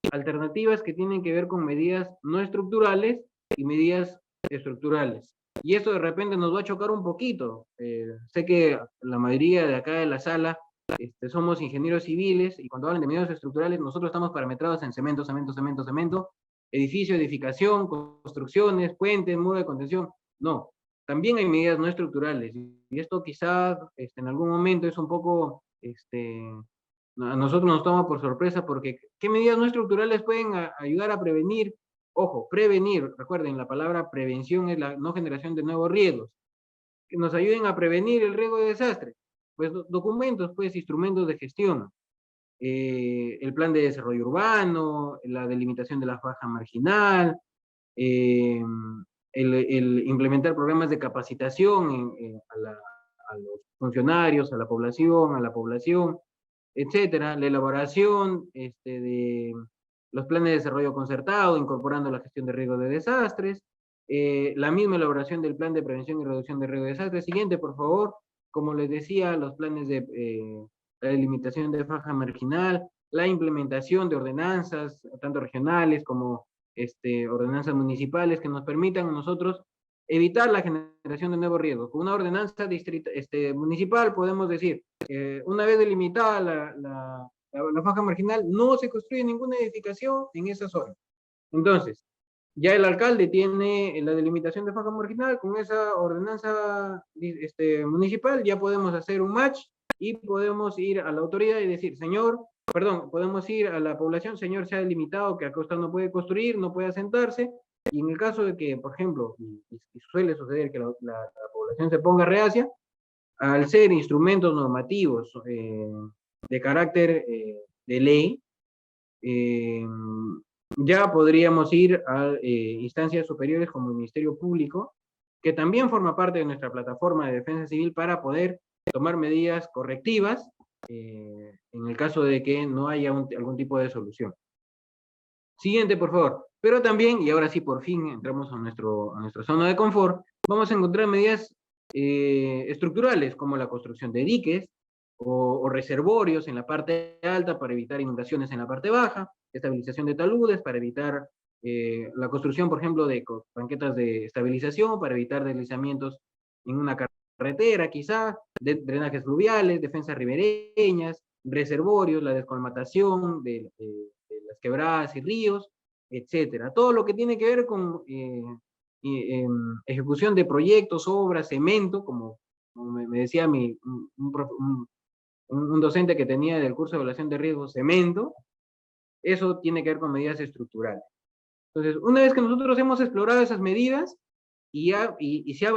que tienen que ver con medidas no estructurales y medidas estructurales. Y esto de repente nos va a chocar un poquito. Sé que la mayoría de acá de la sala somos ingenieros civiles y cuando hablan de medidas estructurales nosotros estamos parametrados en cemento, cemento, cemento, cemento, edificio, edificación, construcciones, puentes, muro de contención. No, también hay medidas no estructurales y esto quizás en algún momento es un poco, a nosotros nos toma por sorpresa porque ¿qué medidas no estructurales pueden ayudar a prevenir? Ojo, prevenir, recuerden, la palabra prevención es la no generación de nuevos riesgos, que nos ayuden a prevenir el riesgo de desastre. Pues documentos, pues instrumentos de gestión, el plan de desarrollo urbano, la delimitación de la faja marginal, eh, el implementar programas de capacitación a los funcionarios, a la población, etcétera, la elaboración de los planes de desarrollo concertado, incorporando la gestión de riesgo de desastres, la misma elaboración del plan de prevención y reducción de riesgo de desastres. Siguiente, por favor. Como les decía, los planes de la delimitación de faja marginal, la implementación de ordenanzas, tanto regionales como ordenanzas municipales, que nos permitan a nosotros evitar la generación de nuevos riesgos. Con una ordenanza municipal podemos decir, una vez delimitada la faja marginal, no se construye ninguna edificación en esa zona. Entonces, ya el alcalde tiene la delimitación de faja marginal, con esa ordenanza municipal ya podemos hacer un match y podemos ir a la autoridad y decir, señor, perdón, podemos ir a la población, señor, se ha delimitado que acá usted no puede construir, no puede asentarse, y en el caso de que, por ejemplo, y suele suceder que la población se ponga reacia, al ser instrumentos normativos de carácter de ley, eh, ya podríamos ir a instancias superiores como el Ministerio Público, que también forma parte de nuestra plataforma de defensa civil para poder tomar medidas correctivas en el caso de que no haya algún tipo de solución. Siguiente, por favor. Pero también, y ahora sí por fin entramos a nuestra zona de confort, vamos a encontrar medidas estructurales como la construcción de diques o reservorios en la parte alta para evitar inundaciones en la parte baja, estabilización de taludes para evitar la construcción, por ejemplo, de banquetas de estabilización para evitar deslizamientos en una carretera, quizá, drenajes fluviales, defensas ribereñas, reservorios, la descolmatación de las quebradas y ríos, etcétera. Todo lo que tiene que ver con ejecución de proyectos, obras, cemento, como me decía un docente que tenía del curso de evaluación de riesgos, cemento, eso tiene que ver con medidas estructurales. Entonces, una vez que nosotros hemos explorado esas medidas se ha se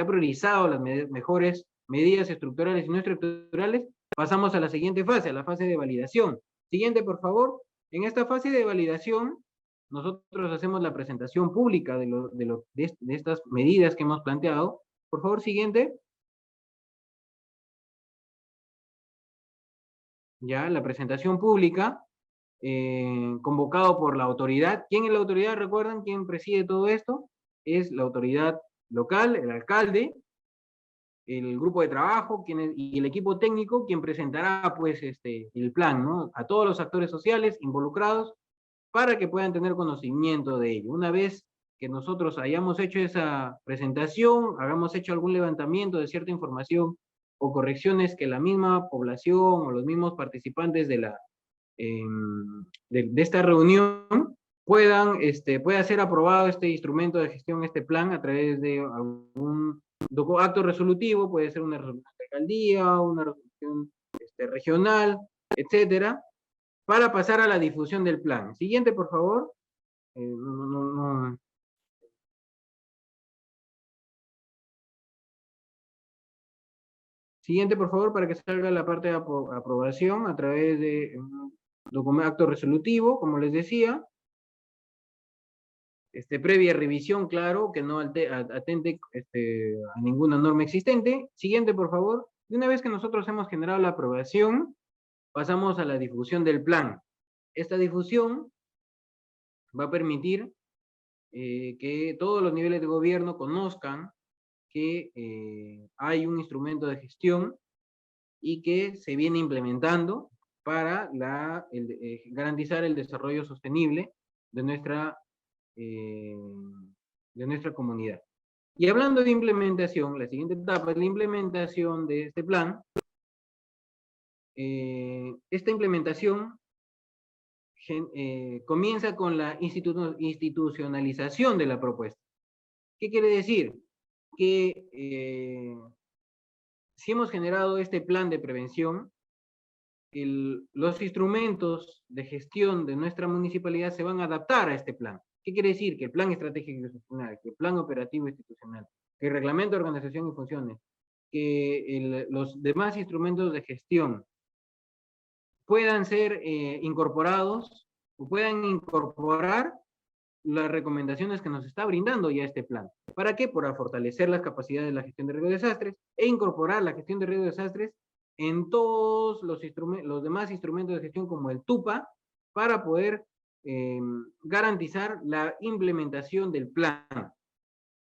ha priorizado las mejores medidas estructurales y no estructurales, pasamos a la siguiente fase, a la fase de validación. Siguiente, por favor. En esta fase de validación, nosotros hacemos la presentación pública de estas medidas que hemos planteado. Por favor, siguiente. Ya, la presentación pública, convocado por la autoridad. ¿Quién es la autoridad? ¿Recuerdan quién preside todo esto? Es la autoridad local, el alcalde, el grupo de trabajo y el equipo técnico, quien presentará pues el plan, ¿no? A todos los actores sociales involucrados para que puedan tener conocimiento de ello. Una vez que nosotros hayamos hecho esa presentación, hayamos hecho algún levantamiento de cierta información o correcciones que la misma población o los mismos participantes de esta reunión pueda ser aprobado este instrumento de gestión, este plan, a través de algún acto resolutivo, puede ser una resolución de alcaldía, una resolución regional, etcétera, para pasar a la difusión del plan. Siguiente, por favor. No. Siguiente, por favor, para que salga la parte de aprobación a través de un acto resolutivo, como les decía. Previa revisión, claro, que no atente a ninguna norma existente. Siguiente, por favor. Y una vez que nosotros hemos generado la aprobación, pasamos a la difusión del plan. Esta difusión va a permitir que todos los niveles de gobierno conozcan que hay un instrumento de gestión y que se viene implementando para garantizar el desarrollo sostenible de eh, nuestra comunidad. Y hablando de implementación, la siguiente etapa es la implementación de este plan. Esta implementación comienza con la institucionalización de la propuesta. ¿Qué quiere decir? Que si hemos generado este plan de prevención, los instrumentos de gestión de nuestra municipalidad se van a adaptar a este plan. ¿Qué quiere decir? Que el plan estratégico institucional, que el plan operativo institucional, que el reglamento de organización y funciones, que los demás instrumentos de gestión puedan ser incorporados o puedan incorporar las recomendaciones que nos está brindando ya este plan. ¿Para qué? Para fortalecer las capacidades de la gestión de riesgo de desastres e incorporar la gestión de riesgo de desastres en todos los demás instrumentos de gestión como el TUPA para poder garantizar la implementación del plan.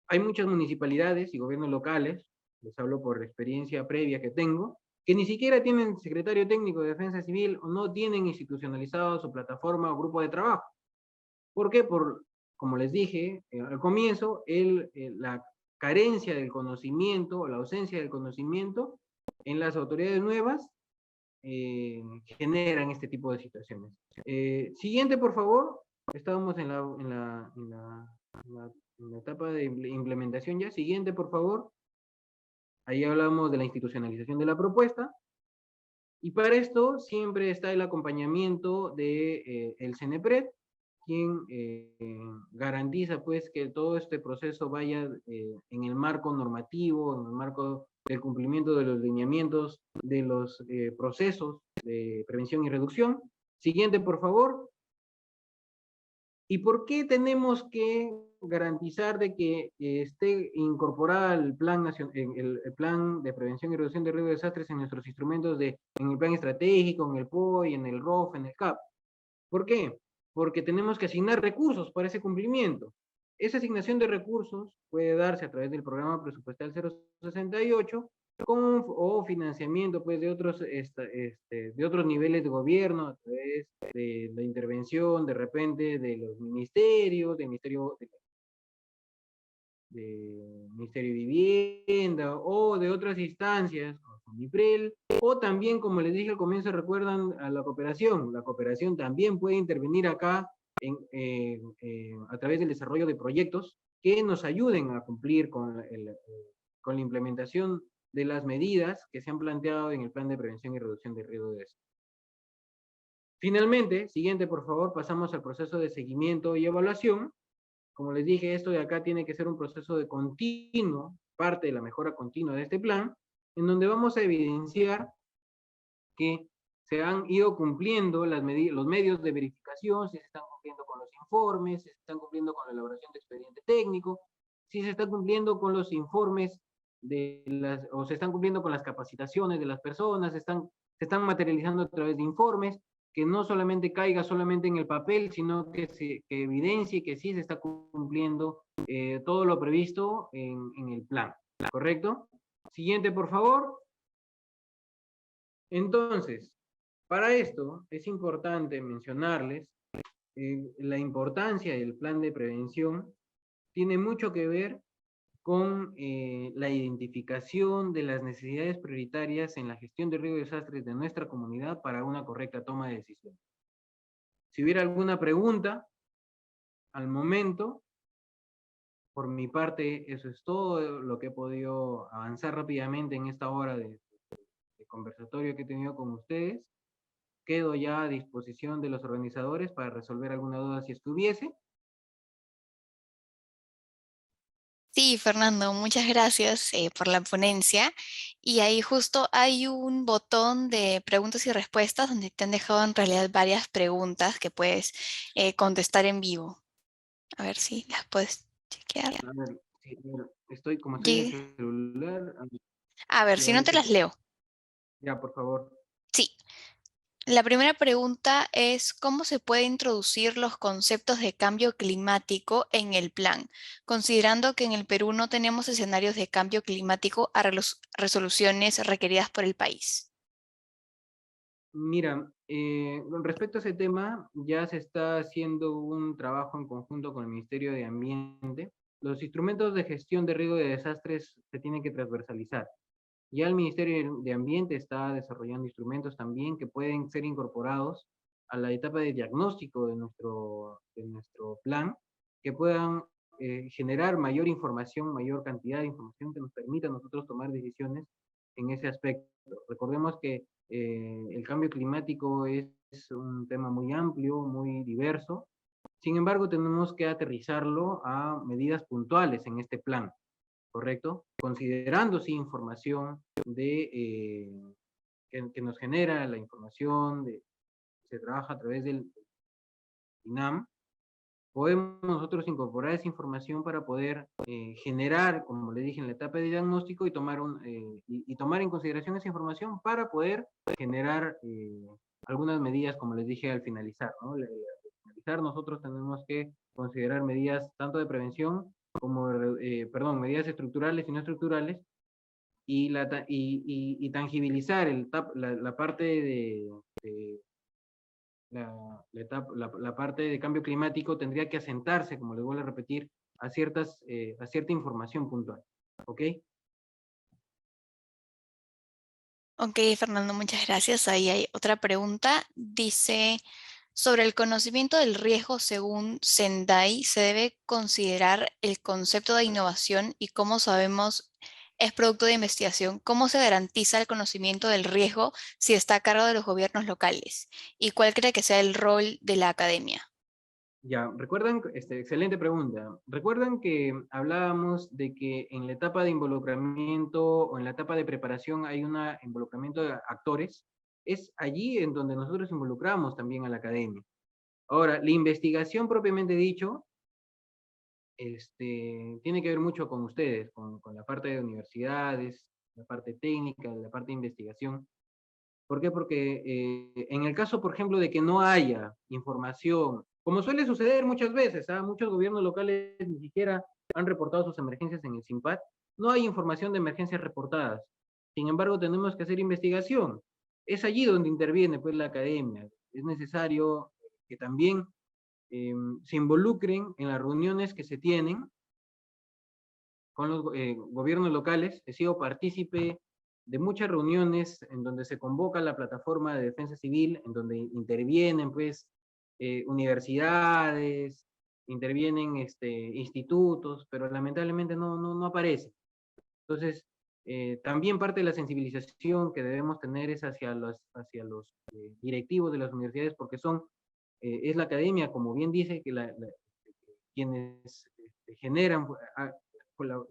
Hay muchas municipalidades y gobiernos locales, les hablo por experiencia previa que tengo, que ni siquiera tienen secretario técnico de defensa civil o no tienen institucionalizado su plataforma o grupo de trabajo. ¿Por qué? Como les dije al comienzo, la carencia del conocimiento o la ausencia del conocimiento en las autoridades nuevas generan este tipo de situaciones. Siguiente, por favor. Estábamos en la etapa de implementación ya. Siguiente, por favor. Ahí hablamos de la institucionalización de la propuesta. Y para esto siempre está el acompañamiento de el CENEPRED, quien garantiza pues que todo este proceso vaya en el marco normativo, en el marco del cumplimiento de los lineamientos de los procesos de prevención y reducción. Siguiente, por favor. ¿Y por qué tenemos que garantizar de que esté incorporada el plan, el plan de prevención y reducción de riesgo de desastres en nuestros instrumentos en el plan estratégico, en el POI, en el ROF, en el CAP? ¿Por qué? Porque tenemos que asignar recursos para ese cumplimiento. Esa asignación de recursos puede darse a través del programa presupuestal 068 o financiamiento pues, de otros niveles de gobierno, a través de la intervención de repente de los ministerios, del Ministerio de Vivienda o de otras instancias, como MIPREL, o también, como les dije al comienzo, recuerdan a la cooperación también puede intervenir acá a través del desarrollo de proyectos que nos ayuden a cumplir con la implementación de las medidas que se han planteado en el plan de prevención y reducción de riesgo de desastre. Finalmente, siguiente por favor, pasamos al proceso de seguimiento y evaluación. Como les dije, esto de acá tiene que ser un proceso de continuo, parte de la mejora continua de este plan, en donde vamos a evidenciar que se han ido cumpliendo los medios de verificación, si se están cumpliendo con los informes, si se están cumpliendo con la elaboración de expediente técnico, si se está cumpliendo con los informes o se están cumpliendo con las capacitaciones de las personas, se están materializando a través de informes, que no solamente caiga solamente en el papel, sino que evidencie que sí se está cumpliendo todo lo previsto en el plan, ¿correcto? Siguiente, por favor. Entonces, para esto es importante mencionarles la importancia del plan de prevención. Tiene mucho que ver con la identificación de las necesidades prioritarias en la gestión de riesgos y desastres de nuestra comunidad para una correcta toma de decisiones. Si hubiera alguna pregunta al momento, por mi parte, eso es todo lo que he podido avanzar rápidamente en esta hora de conversatorio que he tenido con ustedes. Quedo ya a disposición de los organizadores para resolver alguna duda si estuviese. Sí, Fernando, muchas gracias por la ponencia. Y ahí justo hay un botón de preguntas y respuestas donde te han dejado en realidad varias preguntas que puedes contestar en vivo. A ver si las puedes chequear. A ver, sí, mira, como estoy en el Ye- celular, A ver, sí, si a no ver te qué las te... leo. Ya, por favor. Sí. La primera pregunta es, ¿cómo se puede introducir los conceptos de cambio climático en el plan, considerando que en el Perú no tenemos escenarios de cambio climático a resoluciones requeridas por el país? Mira, con respecto a ese tema, ya se está haciendo un trabajo en conjunto con el Ministerio de Ambiente. Los instrumentos de gestión de riesgo de desastres se tienen que transversalizar. Ya el Ministerio de Ambiente está desarrollando instrumentos también que pueden ser incorporados a la etapa de diagnóstico de nuestro plan, que puedan generar mayor información, mayor cantidad de información que nos permita a nosotros tomar decisiones en ese aspecto. Recordemos que el cambio climático es un tema muy amplio, muy diverso. Sin embargo, tenemos que aterrizarlo a medidas puntuales en este plan, ¿correcto? Considerando, sí, información que nos genera la información, se trabaja a través del INAM, podemos nosotros incorporar esa información para poder generar, como le dije, en la etapa de diagnóstico y tomar en consideración esa información para poder generar algunas medidas, como les dije al finalizar, ¿no? Al finalizar nosotros tenemos que considerar medidas tanto de prevención como, perdón, medidas estructurales y no estructurales y tangibilizar la parte de la parte de cambio climático tendría que asentarse, como les vuelvo a repetir, a cierta información puntual. ¿Ok? Ok, Fernando, muchas gracias. Ahí hay otra pregunta. Dice, sobre el conocimiento del riesgo según Sendai, ¿se debe considerar el concepto de innovación y cómo sabemos es producto de investigación? ¿Cómo se garantiza el conocimiento del riesgo si está a cargo de los gobiernos locales? ¿Y cuál cree que sea el rol de la academia? Ya, recuerdan, excelente pregunta. ¿Recuerdan que hablábamos de que en la etapa de involucramiento o en la etapa de preparación hay un involucramiento de actores? Es allí en donde nosotros involucramos también a la academia. Ahora, la investigación propiamente dicho, tiene que ver mucho con ustedes, con la parte de universidades, la parte técnica, la parte de investigación. ¿Por qué? Porque en el caso, por ejemplo, de que no haya información, como suele suceder muchas veces, ¿ah? Muchos gobiernos locales ni siquiera han reportado sus emergencias en el SIMPAD, no hay información de emergencias reportadas. Sin embargo, tenemos que hacer investigación. Es allí donde interviene pues, la academia. Es necesario que también se involucren en las reuniones que se tienen con los gobiernos locales. He sido partícipe de muchas reuniones en donde se convoca la plataforma de defensa civil, en donde intervienen pues universidades, intervienen institutos, pero lamentablemente no aparece. Entonces, también parte de la sensibilización que debemos tener es hacia los directivos de las universidades, porque es la academia, como bien dice, quienes generan,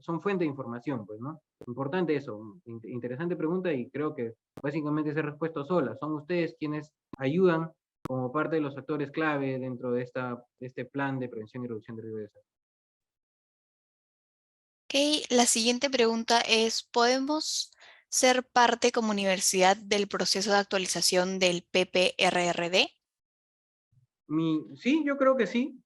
son fuente de información, pues, ¿no? Importante eso, interesante pregunta y creo que básicamente se ha respuesto sola. Son ustedes quienes ayudan como parte de los actores clave dentro de este plan de prevención y reducción de riesgo de desastre. Ok, la siguiente pregunta es, ¿podemos ser parte como universidad del proceso de actualización del PPRRD? Sí, yo creo que sí.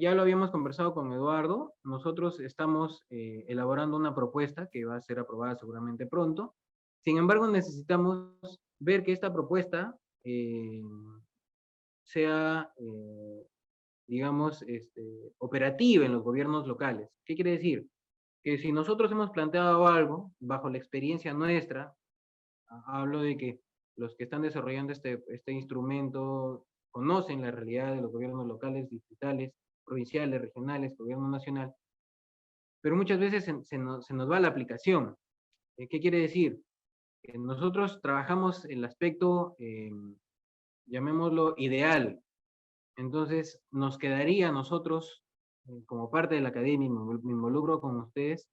Ya lo habíamos conversado con Eduardo. Nosotros estamos elaborando una propuesta que va a ser aprobada seguramente pronto. Sin embargo, necesitamos ver que esta propuesta sea, digamos, operativa en los gobiernos locales. ¿Qué quiere decir? Que si nosotros hemos planteado algo bajo la experiencia nuestra, hablo de que los que están desarrollando este instrumento conocen la realidad de los gobiernos locales, distritales, provinciales, regionales, gobierno nacional, pero muchas veces se nos va la aplicación. ¿Qué quiere decir? Nosotros trabajamos el aspecto, llamémoslo, ideal. Entonces, nos quedaría a nosotros como parte de la academia, me involucro con ustedes,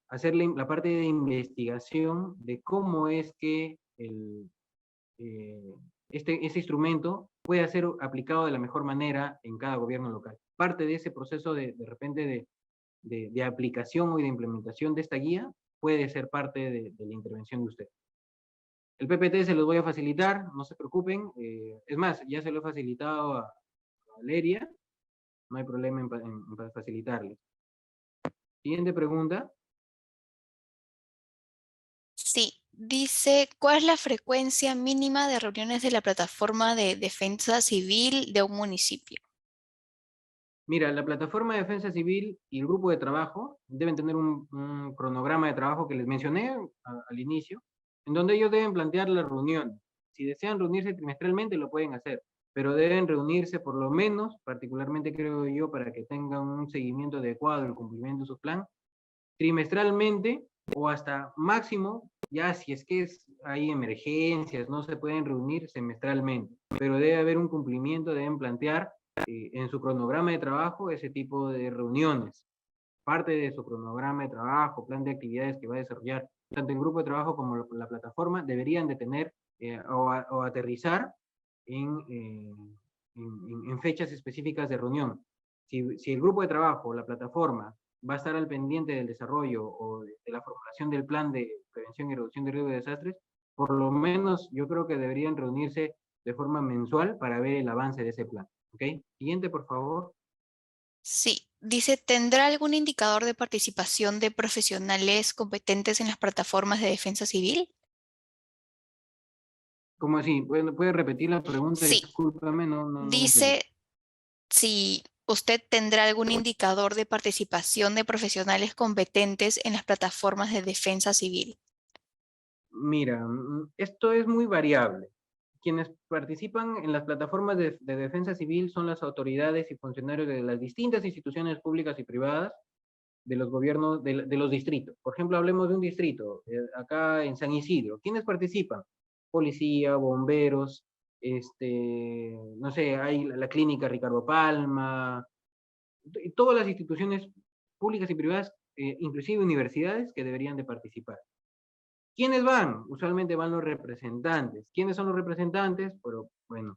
hacer la parte de investigación de cómo es que eh, este instrumento puede ser aplicado de la mejor manera en cada gobierno local. Parte de ese proceso de repente de aplicación o de implementación de esta guía puede ser parte de la intervención de usted. El PPT se los voy a facilitar, no se preocupen. Es más, ya se lo he facilitado a Valeria, no hay problema en facilitarles. Siguiente pregunta. Sí, dice, ¿cuál es la frecuencia mínima de reuniones de la plataforma de defensa civil de un municipio? Mira, la plataforma de defensa civil y el grupo de trabajo deben tener un cronograma de trabajo que les mencioné al inicio, en donde ellos deben plantear las reuniones. Si desean reunirse trimestralmente, lo pueden hacer, pero deben reunirse por lo menos, particularmente creo yo, para que tengan un seguimiento adecuado del cumplimiento de su plan, trimestralmente o hasta máximo, ya si es que hay emergencias, no se pueden reunir semestralmente, pero debe haber un cumplimiento, deben plantear en su cronograma de trabajo ese tipo de reuniones. Parte de su cronograma de trabajo, plan de actividades que va a desarrollar tanto el grupo de trabajo como la plataforma deberían de tener o aterrizar en fechas específicas de reunión. Si el grupo de trabajo o la plataforma va a estar al pendiente del desarrollo o de la formulación del plan de prevención y reducción de riesgo de desastres, por lo menos yo creo que deberían reunirse de forma mensual para ver el avance de ese plan. ¿Ok? Siguiente, por favor. Sí, dice, ¿tendrá algún indicador de participación de profesionales competentes en las plataformas de defensa civil? ¿Cómo así? Bueno, ¿puede repetir la pregunta? Sí, Discúlpame, no entendí. dice si usted tendrá algún indicador de participación de profesionales competentes en las plataformas de defensa civil. Mira, esto es muy variable. Quienes participan en las plataformas de defensa civil son las autoridades y funcionarios de las distintas instituciones públicas y privadas de los gobiernos de los distritos. Por ejemplo, hablemos de un distrito, acá en San Isidro. ¿Quiénes participan? Policía, bomberos, no sé, hay la clínica Ricardo Palma, y todas las instituciones públicas y privadas, inclusive universidades, que deberían de participar. ¿Quiénes van? Usualmente van los representantes. ¿Quiénes son los representantes? Pero, bueno,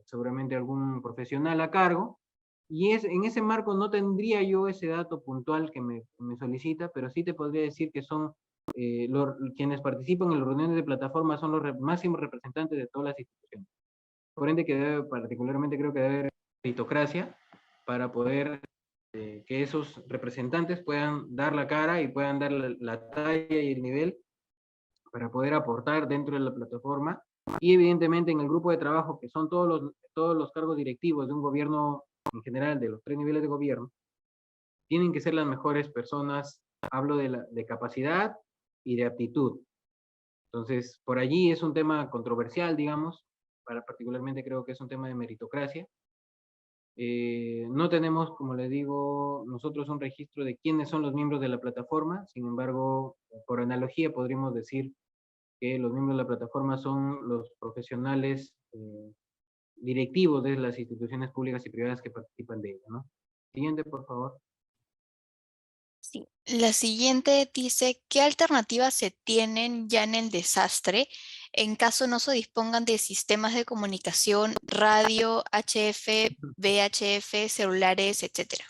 seguramente algún profesional a cargo. Y en ese marco no tendría yo ese dato puntual que me solicita, pero sí te podría decir que son quienes participan en las reuniones de plataforma son los máximos representantes de todas las instituciones. Por ende, particularmente creo que debe haber meritocracia para poder que esos representantes puedan dar la cara y puedan dar la talla y el nivel para poder aportar dentro de la plataforma y evidentemente en el grupo de trabajo, que son todos los cargos directivos de un gobierno en general, de los 3 niveles de gobierno, tienen que ser las mejores personas, hablo de capacidad y de aptitud. Entonces, por allí es un tema controversial, digamos, particularmente creo que es un tema de meritocracia. No tenemos, como les digo, nosotros un registro de quiénes son los miembros de la plataforma, sin embargo, por analogía podríamos decir que los miembros de la plataforma son los profesionales directivos de las instituciones públicas y privadas que participan de ella, ¿no? Siguiente, por favor. Sí. La siguiente dice, ¿qué alternativas se tienen ya en el desastre en caso no se dispongan de sistemas de comunicación, radio, HF, VHF, celulares, etcétera?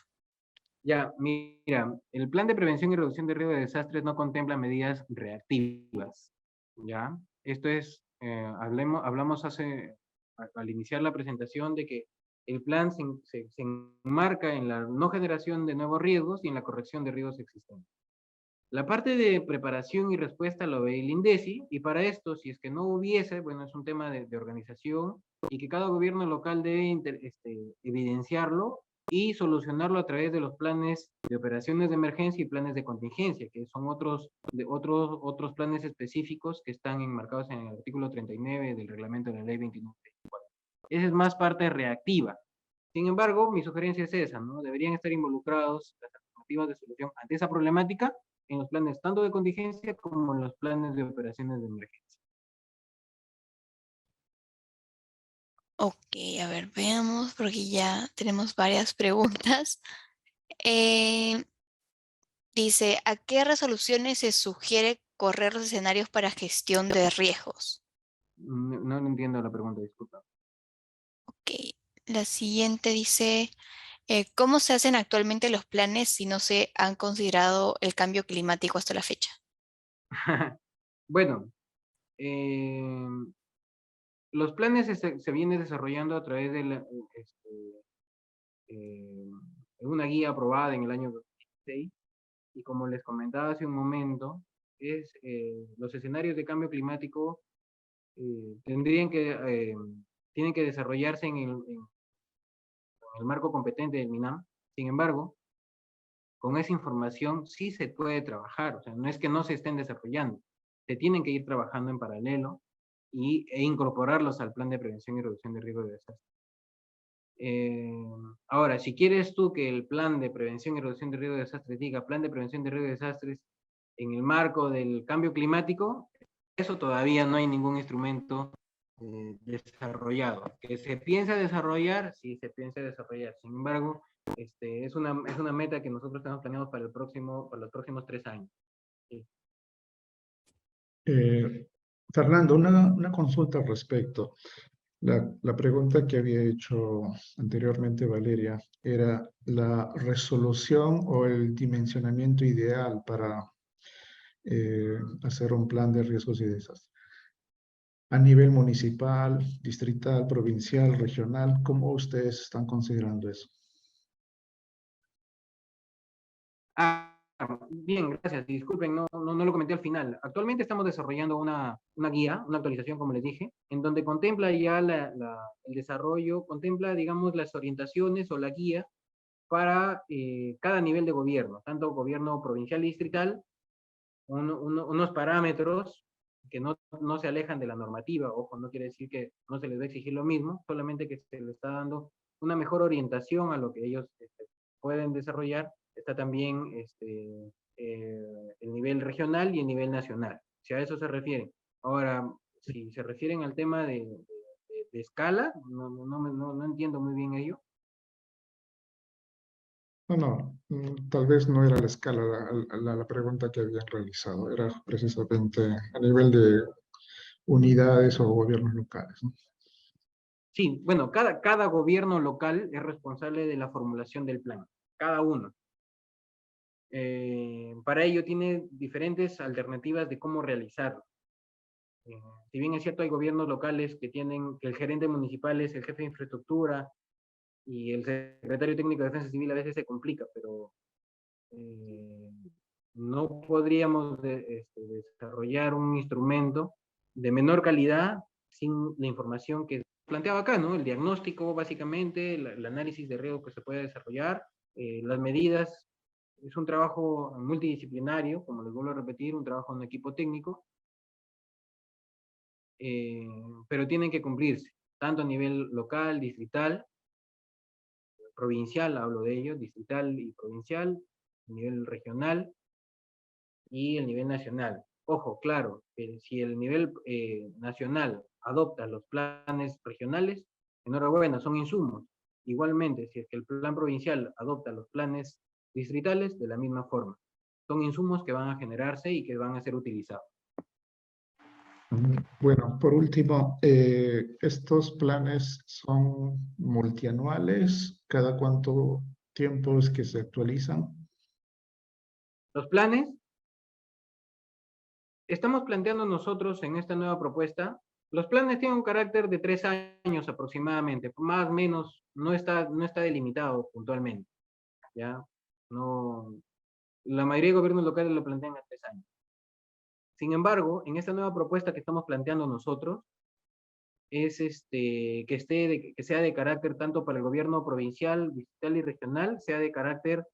Ya, mira, el plan de prevención y reducción de riesgo de desastres no contempla medidas reactivas, ¿ya? Esto es, hablamos al iniciar la presentación de que el plan se enmarca en la no generación de nuevos riesgos y en la corrección de riesgos existentes. La parte de preparación y respuesta lo ve el INDECI, y para esto, si es que no hubiese, bueno, es un tema de organización, y que cada gobierno local debe evidenciarlo y solucionarlo a través de los planes de operaciones de emergencia y planes de contingencia, que son otros planes específicos que están enmarcados en el artículo 39 del reglamento de la ley 29. Esa es más parte reactiva. Sin embargo, mi sugerencia es esa, ¿no? Deberían estar involucrados las alternativas de solución ante esa problemática en los planes tanto de contingencia como en los planes de operaciones de emergencia. Ok, a ver, veamos, porque ya tenemos varias preguntas. Eh, Dice, ¿a qué resoluciones se sugiere correr los escenarios para gestión de riesgos? No, no entiendo la pregunta, disculpa. Ok, la siguiente dice, ¿cómo se hacen actualmente los planes si no se han considerado el cambio climático hasta la fecha? Bueno, eh, los planes se vienen desarrollando a través de eh, una guía aprobada en el año 2016 y como les comentaba hace un momento, los escenarios de cambio climático tendrían tienen que desarrollarse en el marco competente del MINAM. Sin embargo, con esa información sí se puede trabajar, o sea, no es que no se estén desarrollando, se tienen que ir trabajando en paralelo e incorporarlos al plan de prevención y reducción de riesgo de desastre. Eh, Ahora, si quieres tú que el plan de prevención y reducción de riesgo de desastres diga plan de prevención de riesgo de desastres en el marco del cambio climático, eso todavía no hay ningún instrumento desarrollado. ¿Que se piensa desarrollar? Sí, se piensa desarrollar. Sin embargo, es una meta que nosotros tenemos planeados para los próximos 3 años. Sí. Eh, Fernando, una consulta al respecto. La pregunta que había hecho anteriormente Valeria era la resolución o el dimensionamiento ideal para hacer un plan de riesgos y desastres. A nivel municipal, distrital, provincial, regional, ¿cómo ustedes están considerando eso? Bien, gracias. Disculpen, no lo comenté al final. Actualmente estamos desarrollando una guía, una actualización, como les dije, en donde contempla ya el desarrollo, contempla, digamos, las orientaciones o la guía para cada nivel de gobierno, tanto gobierno provincial y distrital, unos parámetros que no se alejan de la normativa. Ojo, no quiere decir que no se les va a exigir lo mismo, solamente que se les está dando una mejor orientación a lo que ellos pueden desarrollar. Está también el nivel regional y el nivel nacional, si a eso se refieren. Ahora, si se refieren al tema de escala, no entiendo muy bien ello. Tal vez no era la escala la pregunta que habían realizado, era precisamente a nivel de unidades o gobiernos locales, ¿no? Sí, bueno, cada gobierno local es responsable de la formulación del plan, cada uno. Para ello tiene diferentes alternativas de cómo realizarlo. Eh, si bien es cierto, hay gobiernos locales que el gerente municipal es el jefe de infraestructura y el secretario técnico de defensa civil a veces se complica, pero eh, no podríamos desarrollar un instrumento de menor calidad sin la información que planteaba acá, ¿no? El diagnóstico, básicamente, el análisis de riesgo que se puede desarrollar, las medidas. Es un trabajo multidisciplinario, como les vuelvo a repetir, un trabajo en equipo técnico, pero tienen que cumplirse, tanto a nivel local, distrital, provincial, hablo de ello, distrital y provincial, a nivel regional, y el nivel nacional. Ojo, claro, si el nivel nacional adopta los planes regionales, enhorabuena, son insumos. Igualmente, si es que el plan provincial adopta los planes distritales, de la misma forma. Son insumos que van a generarse y que van a ser utilizados. Bueno, por último, ¿estos planes son multianuales? ¿Cada cuánto tiempo es que se actualizan? Los planes, estamos planteando nosotros en esta nueva propuesta, los planes tienen un carácter de 3 años aproximadamente, más o menos, no está delimitado puntualmente, ¿ya? No, la mayoría de gobiernos locales lo plantean a 3 años. Sin embargo, en esta nueva propuesta que estamos planteando nosotros, es que sea de carácter tanto para el gobierno provincial, distrital y regional, sea de carácter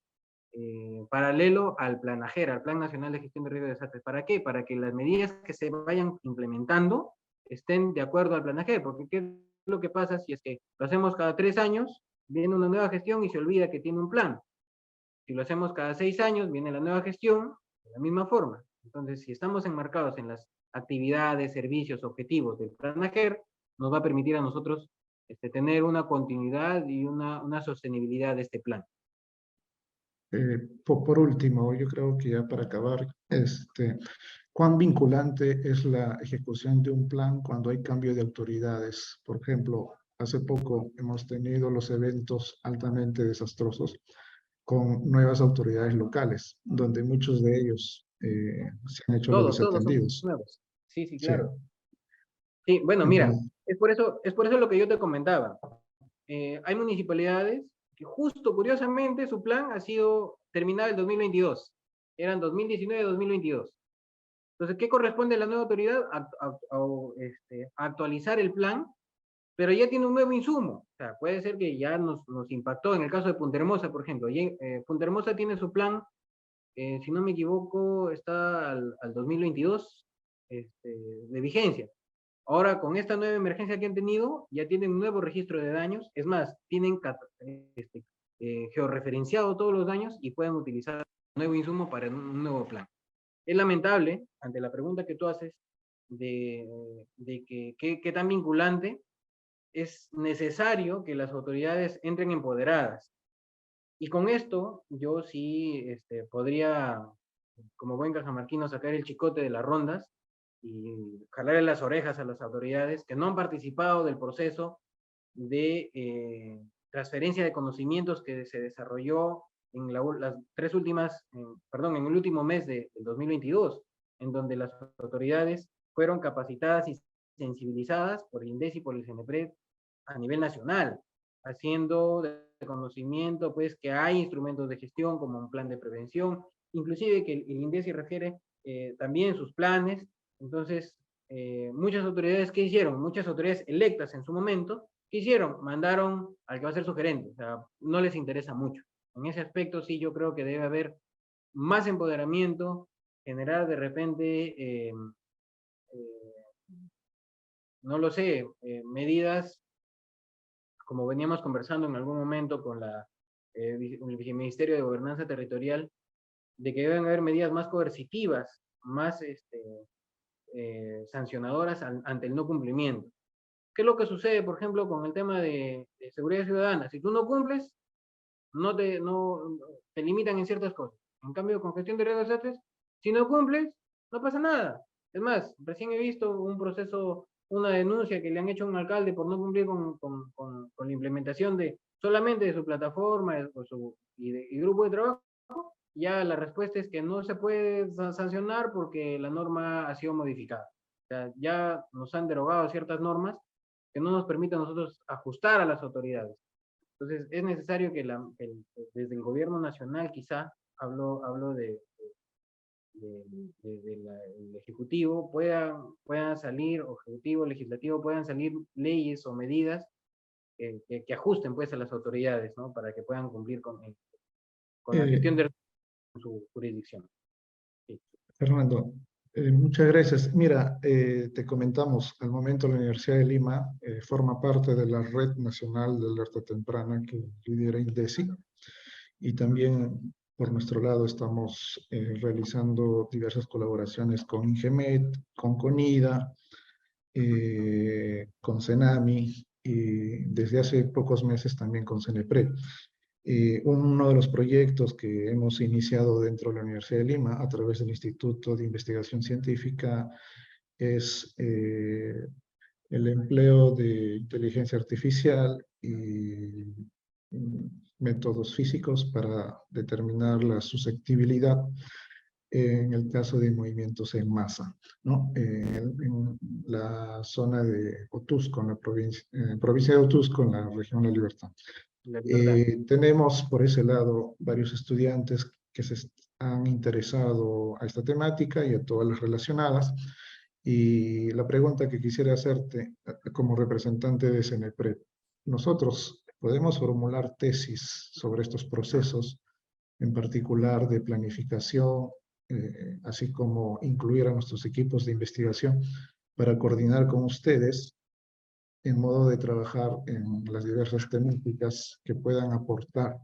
paralelo al plan AGER, al Plan Nacional de Gestión de Riesgos de Desastres. ¿Para qué? Para que las medidas que se vayan implementando estén de acuerdo al plan AGER, porque ¿qué es lo que pasa si es que lo hacemos cada 3 años, viene una nueva gestión y se olvida que tiene un plan? Si lo hacemos cada 6 años, viene la nueva gestión de la misma forma. Entonces, si estamos enmarcados en las actividades, servicios, objetivos del plan AGER, nos va a permitir a nosotros tener una continuidad y una sostenibilidad de este plan. Por último, yo creo que ya para acabar, ¿cuán vinculante es la ejecución de un plan cuando hay cambio de autoridades? Por ejemplo, hace poco hemos tenido los eventos altamente desastrosos con nuevas autoridades locales, donde muchos de ellos se han hecho los Todos son desatendidos. nuevos. Sí, sí, Sí. claro. Sí, bueno, mira, Entonces, es por eso lo que yo te comentaba. Hay municipalidades que justo, curiosamente, su plan ha sido terminado el 2022. Eran 2019-2022. Entonces, ¿qué corresponde a la nueva autoridad? Actualizar el plan, pero ya tiene un nuevo insumo. O sea, puede ser que ya nos impactó. En el caso de Punta Hermosa, por ejemplo. Punta Hermosa tiene su plan, si no me equivoco, está al 2022 de vigencia. Ahora, con esta nueva emergencia que han tenido, ya tienen un nuevo registro de daños. Es más, tienen georreferenciado todos los daños y pueden utilizar un nuevo insumo para un nuevo plan. Es lamentable, ante la pregunta que tú haces, de qué tan vinculante, es necesario que las autoridades entren empoderadas. Y con esto, yo sí podría, como buen cajamarquino, sacar el chicote de las rondas y jalarle las orejas a las autoridades que no han participado del proceso de transferencia de conocimientos que se desarrolló en las tres últimas, perdón, en el último mes del 2022, en donde las autoridades fueron capacitadas y sensibilizadas por el INDES y por el CENEPRED a nivel nacional, haciendo de conocimiento pues que hay instrumentos de gestión como un plan de prevención, inclusive que el INDESI refiere también sus planes. Entonces, muchas autoridades, ¿qué hicieron? Muchas autoridades electas en su momento, ¿qué hicieron? Mandaron al que va a ser su gerente, o sea, no les interesa mucho. En ese aspecto sí yo creo que debe haber más empoderamiento, generar de repente, no lo sé, medidas, como veníamos conversando en algún momento con el Viceministerio de Gobernanza Territorial, de que deben haber medidas más coercitivas, más sancionadoras ante el no cumplimiento. ¿Qué es lo que sucede, por ejemplo, con el tema de seguridad ciudadana? Si tú no cumples, te limitan en ciertas cosas. En cambio, con gestión de riesgos desastres, si no cumples, no pasa nada. Es más, recién he visto un proceso, una denuncia que le han hecho a un alcalde por no cumplir con la implementación solamente de su plataforma y grupo de trabajo. Ya la respuesta es que no se puede sancionar porque la norma ha sido modificada. O sea, ya nos han derogado ciertas normas que no nos permiten a nosotros ajustar a las autoridades. Entonces, es necesario que desde el gobierno nacional, quizá, hablo del Ejecutivo, puedan salir, Ejecutivo, Legislativo, puedan salir leyes o medidas que ajusten pues a las autoridades, ¿no? Para que puedan cumplir con la eh, gestión de su jurisdicción. Sí. Fernando, muchas gracias. Mira, te comentamos, al momento la Universidad de Lima forma parte de la Red Nacional de Alerta Temprana que lidera INDESI, y también por nuestro lado estamos realizando diversas colaboraciones con INGEMET, con CONIDA, con CENAMI, y desde hace pocos meses también con CENEPRED. Uno de los proyectos que hemos iniciado dentro de la Universidad de Lima a través del Instituto de Investigación Científica es el empleo de inteligencia artificial y métodos físicos para determinar la susceptibilidad en el caso de movimientos en masa, ¿no? En la zona de Otusco, en la provincia de Otusco, en la región de La Libertad. La libertad. Tenemos por ese lado varios estudiantes que se han interesado a esta temática y a todas las relacionadas. Y la pregunta que quisiera hacerte como representante de CENEPRED, nosotros podemos formular tesis sobre estos procesos, en particular de planificación, así como incluir a nuestros equipos de investigación para coordinar con ustedes en modo de trabajar en las diversas temáticas que puedan aportar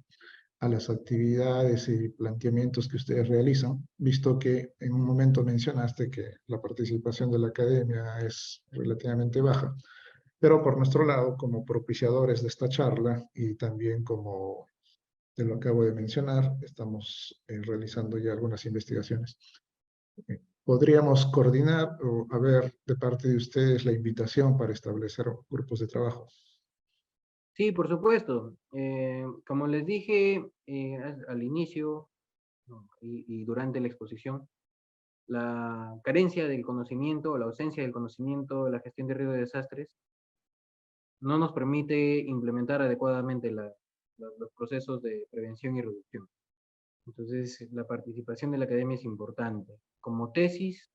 a las actividades y planteamientos que ustedes realizan, visto que en un momento mencionaste que la participación de la academia es relativamente baja. Pero por nuestro lado, como propiciadores de esta charla y también como te lo acabo de mencionar, estamos realizando ya algunas investigaciones. ¿Podríamos coordinar o a ver de parte de ustedes la invitación para establecer grupos de trabajo? Sí, por supuesto. Como les dije al inicio, ¿no? Y durante la exposición, la carencia del conocimiento o la ausencia del conocimiento de la gestión de riesgos de desastres no nos permite implementar adecuadamente los procesos de prevención y reducción. Entonces, la participación de la academia es importante. Como tesis,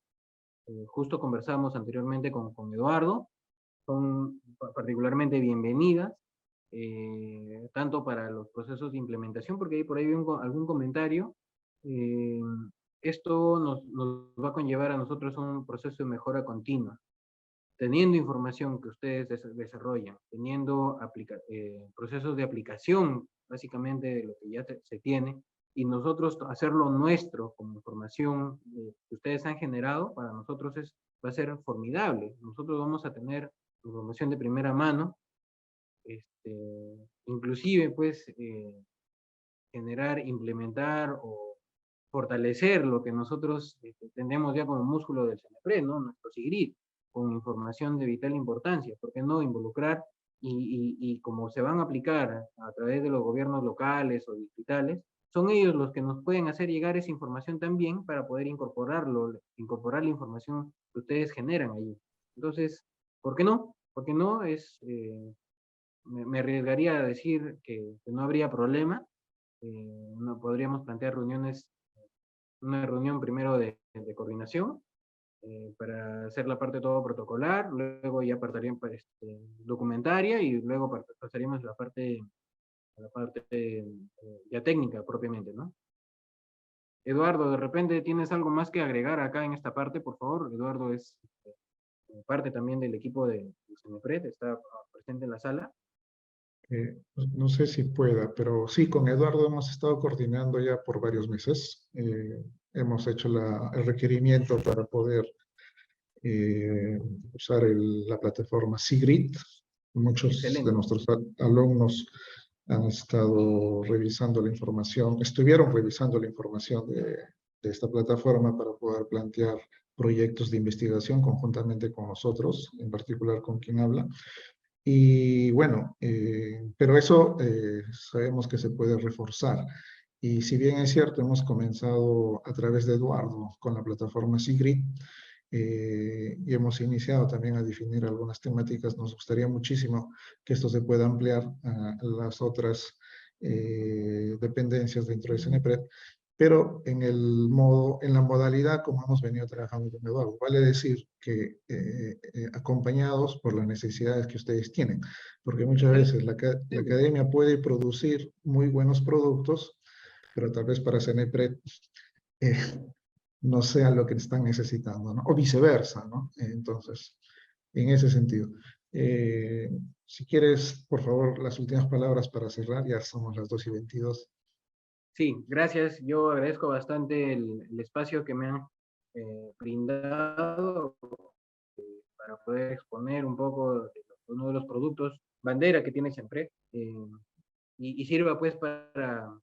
justo conversamos anteriormente con Eduardo, son particularmente bienvenidas, tanto para los procesos de implementación, porque hay por ahí algún comentario. eh, Esto nos va a conllevar a nosotros un proceso de mejora continua, teniendo información que ustedes desarrollan, teniendo procesos de aplicación, básicamente de lo que ya se tiene, y nosotros hacerlo nuestro como información que ustedes han generado, para nosotros va a ser formidable. Nosotros vamos a tener información de primera mano, inclusive pues generar, implementar o fortalecer lo que nosotros tenemos ya como músculo del CENEPRED, ¿no? Nuestro SIGRID, con información de vital importancia. ¿Por qué no involucrar? Y como se van a aplicar a través de los gobiernos locales o distritales, son ellos los que nos pueden hacer llegar esa información también para poder incorporar la información que ustedes generan allí. Entonces, ¿por qué no? ¿Por qué no? Me arriesgaría a decir que no habría problema. No podríamos plantear una reunión primero de coordinación, para hacer la parte todo protocolar, luego ya pasarían para documentaria y luego pasaríamos a la parte ya técnica propiamente, ¿no? Eduardo, de repente tienes algo más que agregar acá en esta parte, por favor. Eduardo es parte también del equipo de CENEPRED, está presente en la sala. No sé si pueda, pero sí, con Eduardo hemos estado coordinando ya por varios meses. Hemos hecho el requerimiento para poder usar la plataforma SIGRID. Muchos de Excelente. nuestros alumnos han estado revisando la información, estuvieron revisando la información de esta plataforma para poder plantear proyectos de investigación conjuntamente con nosotros, en particular con quien habla. Y bueno, pero eso sabemos que se puede reforzar. Y si bien es cierto, hemos comenzado a través de Eduardo con la plataforma SIGRID, y hemos iniciado también a definir algunas temáticas. Nos gustaría muchísimo que esto se pueda ampliar a las otras dependencias dentro de CENEPRED, pero en la modalidad como hemos venido trabajando con Eduardo. Vale decir que acompañados por las necesidades que ustedes tienen, porque muchas veces la academia puede producir muy buenos productos, pero tal vez para CENEPRED eh, no sea lo que están necesitando, ¿no? O viceversa, ¿no? Entonces, en ese sentido. Si quieres, por favor, las últimas palabras para cerrar, ya somos las 2:22. Sí, gracias. Yo agradezco bastante el espacio que me han brindado para poder exponer un poco de uno de los productos bandera que tiene siempre, y sirva pues para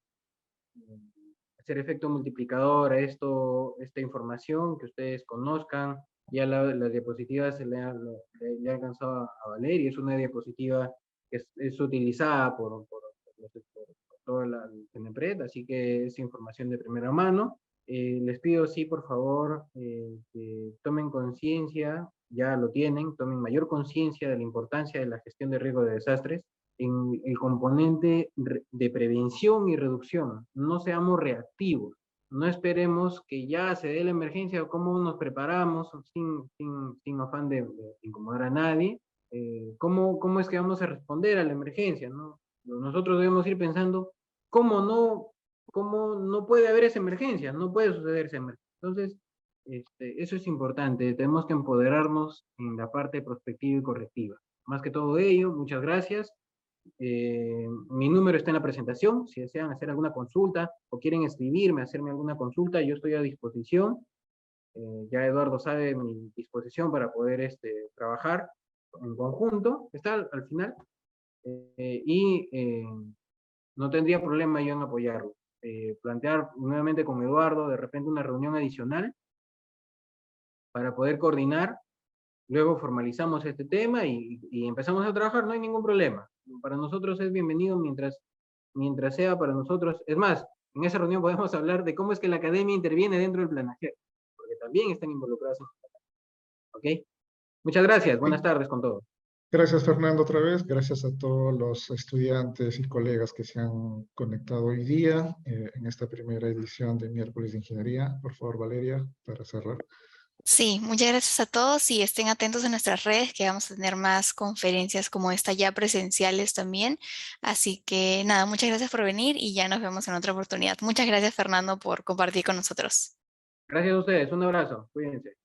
hacer efecto multiplicador a esta información, que ustedes conozcan. Ya la diapositiva se le ha alcanzado a Valeria, es una diapositiva que es utilizada por toda la CENEPRED, así que es información de primera mano. Les pido, sí, por favor, que tomen conciencia, ya lo tienen, tomen mayor conciencia de la importancia de la gestión de riesgo de desastres en el componente de prevención y reducción. No seamos reactivos, no esperemos que ya se dé la emergencia o cómo nos preparamos sin afán de incomodar a nadie. ¿Cómo es que vamos a responder a la emergencia, ¿no? Nosotros debemos ir pensando cómo no puede haber esa emergencia, no puede suceder esa emergencia. Entonces, eso es importante, tenemos que empoderarnos en la parte prospectiva y correctiva. Más que todo ello, muchas gracias. Mi número está en la presentación. Si desean hacer alguna consulta o quieren escribirme, hacerme alguna consulta, yo estoy a disposición. Ya Eduardo sabe mi disposición para poder trabajar en conjunto, está al final, y no tendría problema yo en apoyarlo. Plantear nuevamente con Eduardo de repente una reunión adicional para poder coordinar, luego formalizamos este tema y empezamos a trabajar, no hay ningún problema. Para nosotros es bienvenido mientras sea para nosotros. Es más, en esa reunión podemos hablar de cómo es que la academia interviene dentro del planaje, porque también están involucrados en el planaje. ¿Ok? Muchas gracias, buenas tardes con todos. Gracias, Fernando, otra vez. Gracias a todos los estudiantes y colegas que se han conectado hoy día en esta primera edición de Miércoles de Ingeniería. Por favor, Valeria, para cerrar. Sí, muchas gracias a todos y estén atentos a nuestras redes que vamos a tener más conferencias como esta ya presenciales también. Así que nada, muchas gracias por venir y ya nos vemos en otra oportunidad. Muchas gracias, Fernando, por compartir con nosotros. Gracias a ustedes, un abrazo, cuídense.